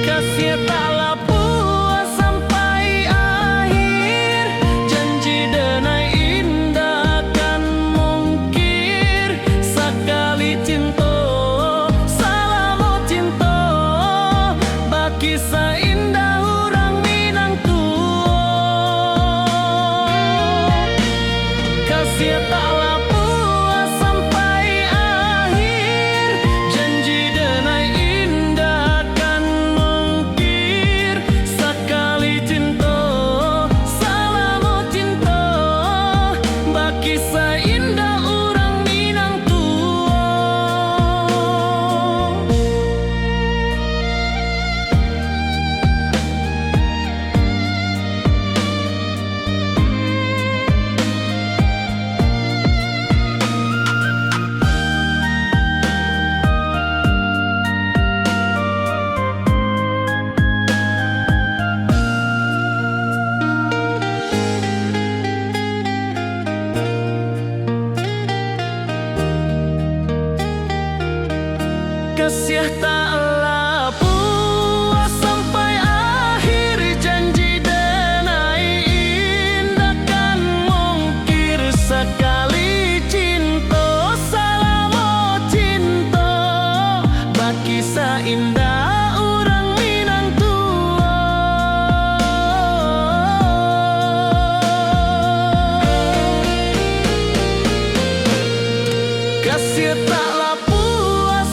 Kasih taklah puas sampai akhir, janji denai indahkan mungkir sekali cinta, selama cinta baki seindah orang Minang tua. Kasih taklah puas sampai akhir, janji denai indahkan mungkir sekali cinta, selama cinta baki seindah orang Minang tua. Kasih taklah puas sampai akhir, janji denai indahkan mungkir sekali cinta, selama cinta baki seindah orang Minang tua. Kasih taklah puas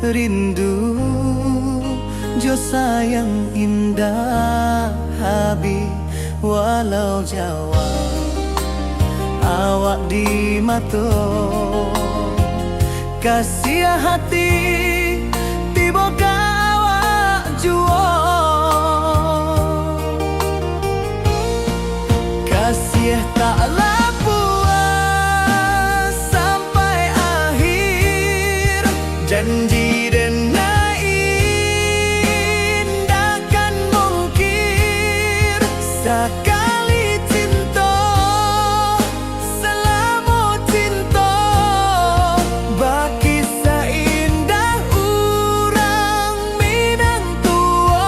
rindu jo sayang indah habis walau Jawa awak di mato kasih hati tiba ka awak juo kasih taklah puas sampai akhir janji dan takkan mungkin sekali cinta selama cinta baki seindah orang Minang tua.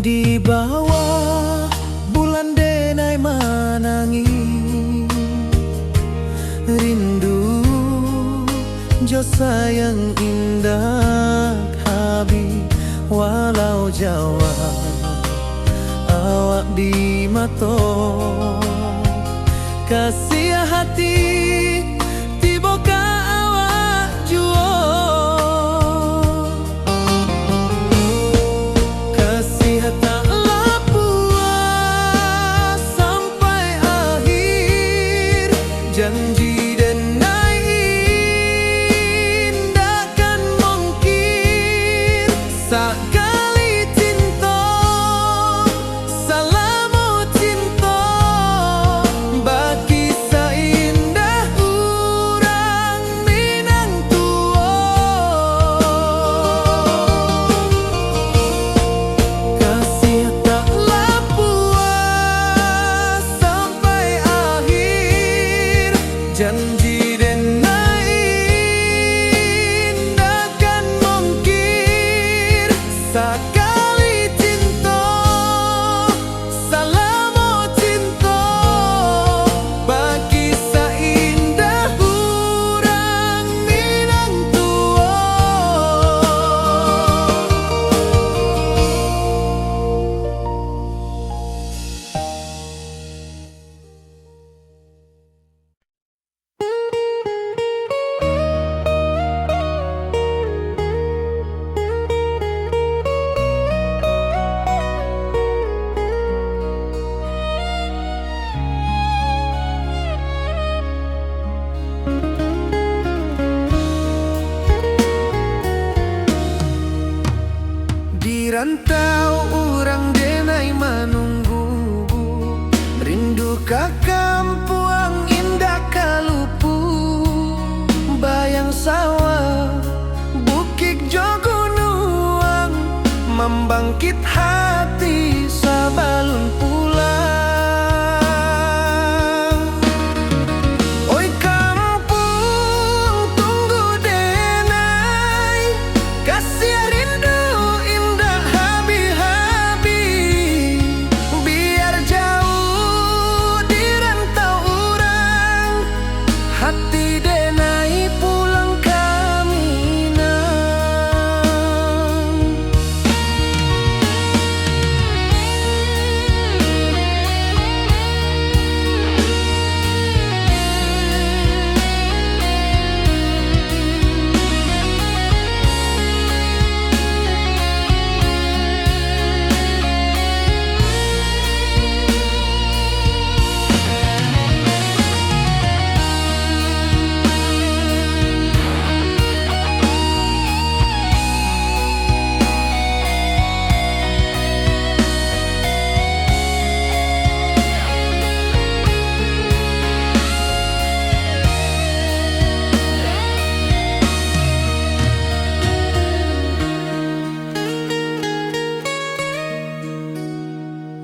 Di bawah bulan denai manangi rindu jo sayang indah habis walau Jawa awak di mato kasih hati tiba ka awak juo taklah puas sampai akhir janji dan takkan mungkin sekali cinta selama cinta baki seindah orang Minang tua kasih taklah puas sampai akhir janji dan takkan mungkin sekali cinta selama cinta baki seindah orang Minang tua. Di rantau orang denai menunggu rindu ka kampuang indah kalupu bayang sawah bukit jo gunung membangkit hati sabalun pulang. Oi kampung tunggu denai kasih rindu indah habis-habis biar jauh di rantau orang hati denai pulang ke Minang.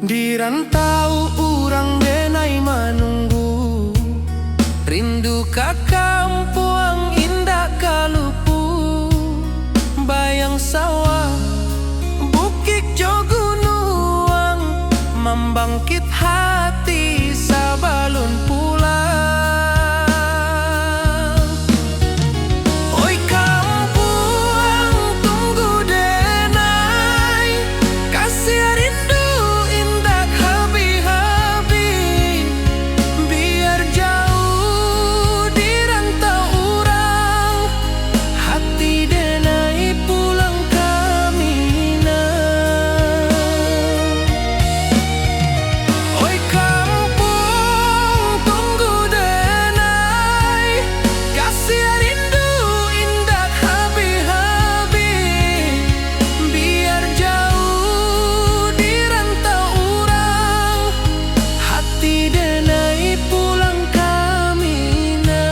Di rantau urang denai menunggu rindu ka kampuang indah membangkit hati sabalun pulang. Oi kampung tunggu denai, kasih rindu indah habi-habi. Biar jauh di rantau urang, hati denai pulang kami nah. Oi kampung tunggu denai, kasih rindu indah habi-habi. Biar jauh di rantau urang, hati denai pulang kami nah.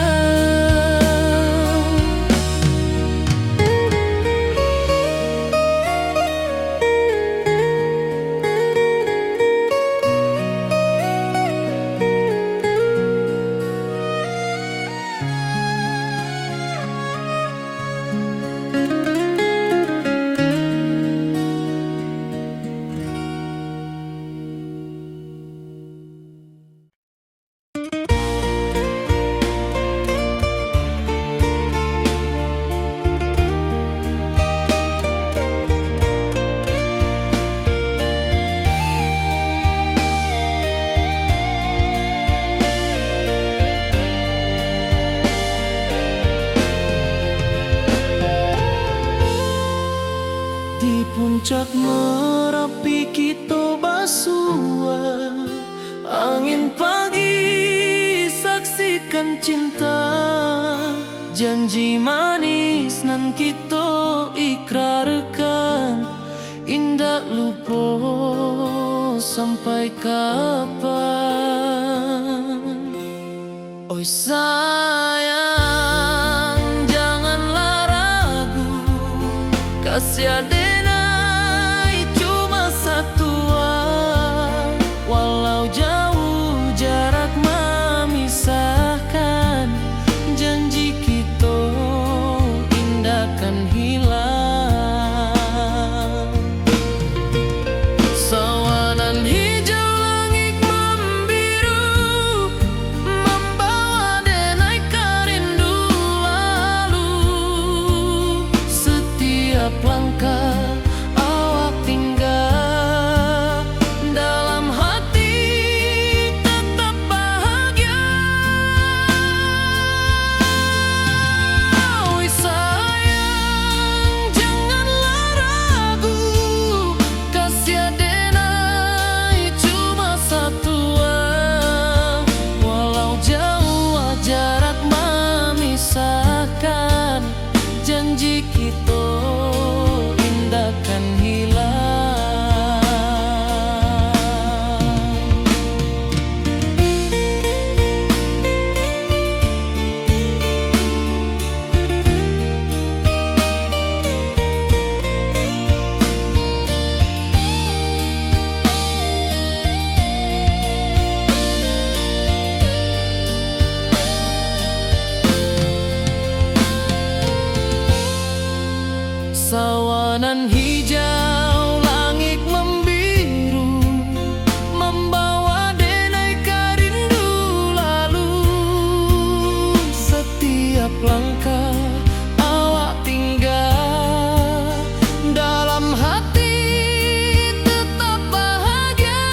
Di puncak Merapi kita basua, angin pagi saksikan cinta. Janji manis nan kita ikrarkan, indah lupa sampai kapan. Oi sayang janganlah ragu, kasih denai cuma satu. Walau jauh jarak memisahkan, janji kita indahkan hilang. Sawanan hijau langit membiru, membawa denai kerindu lalu. Setiap langkah awak tinggal, dalam hati tetap bahagia. Oi sayang janganlah ragu, kasih denai cuma satu. Walau jauh jarak memisahkan, janji kita indahkan hilang. Sawanan hijau langit membiru, membawa denai kerindu lalu. Setiap langkah awak tinggal, dalam hati tetap bahagia.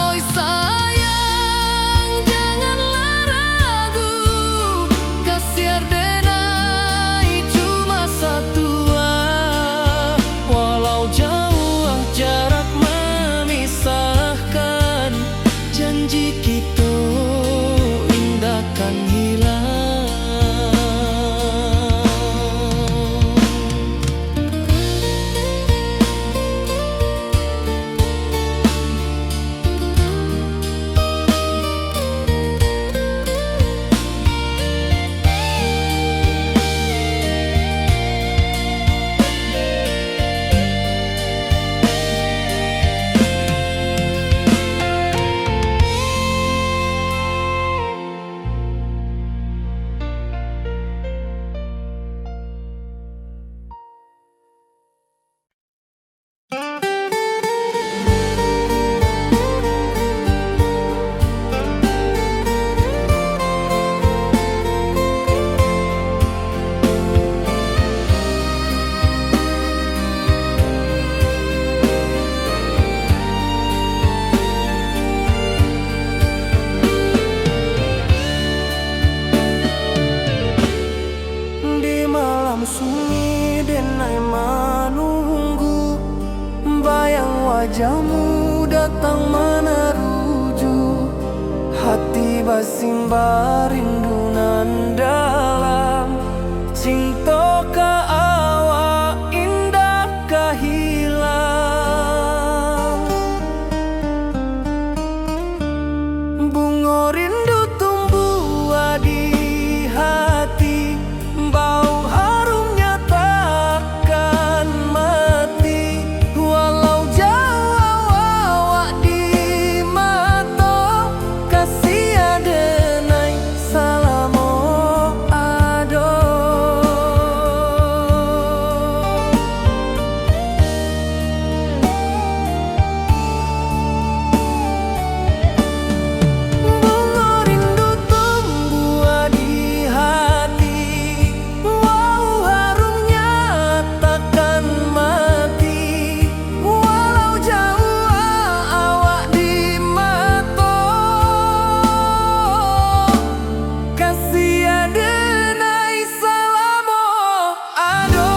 Oi sayang janganlah ragu, kasih denai cuma basimba rindu nan dalam, cinta ka awak indah ka hilang. Bunga rindu tumbuh di hati, bau harumnya takkan mati. Walau jauh awak di mata, kasih adenai salamo ado. Bunga rindu tumbuh di hati, wow harumnya takkan mati. Walau jauh awak di mata, kasih adenai salamo ado.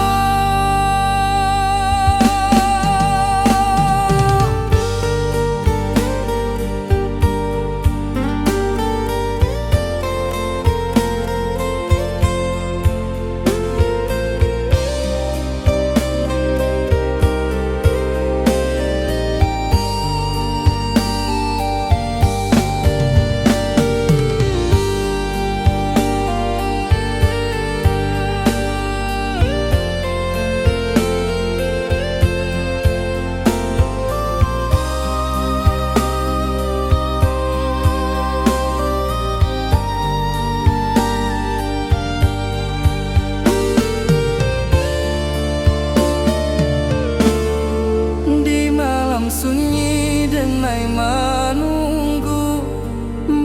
Di malam sunyi denai menunggu,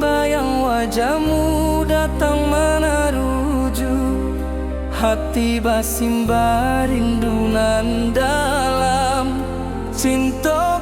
bayang wajahmu datang meneruju. Hati basimba rindu nan dalam, cinta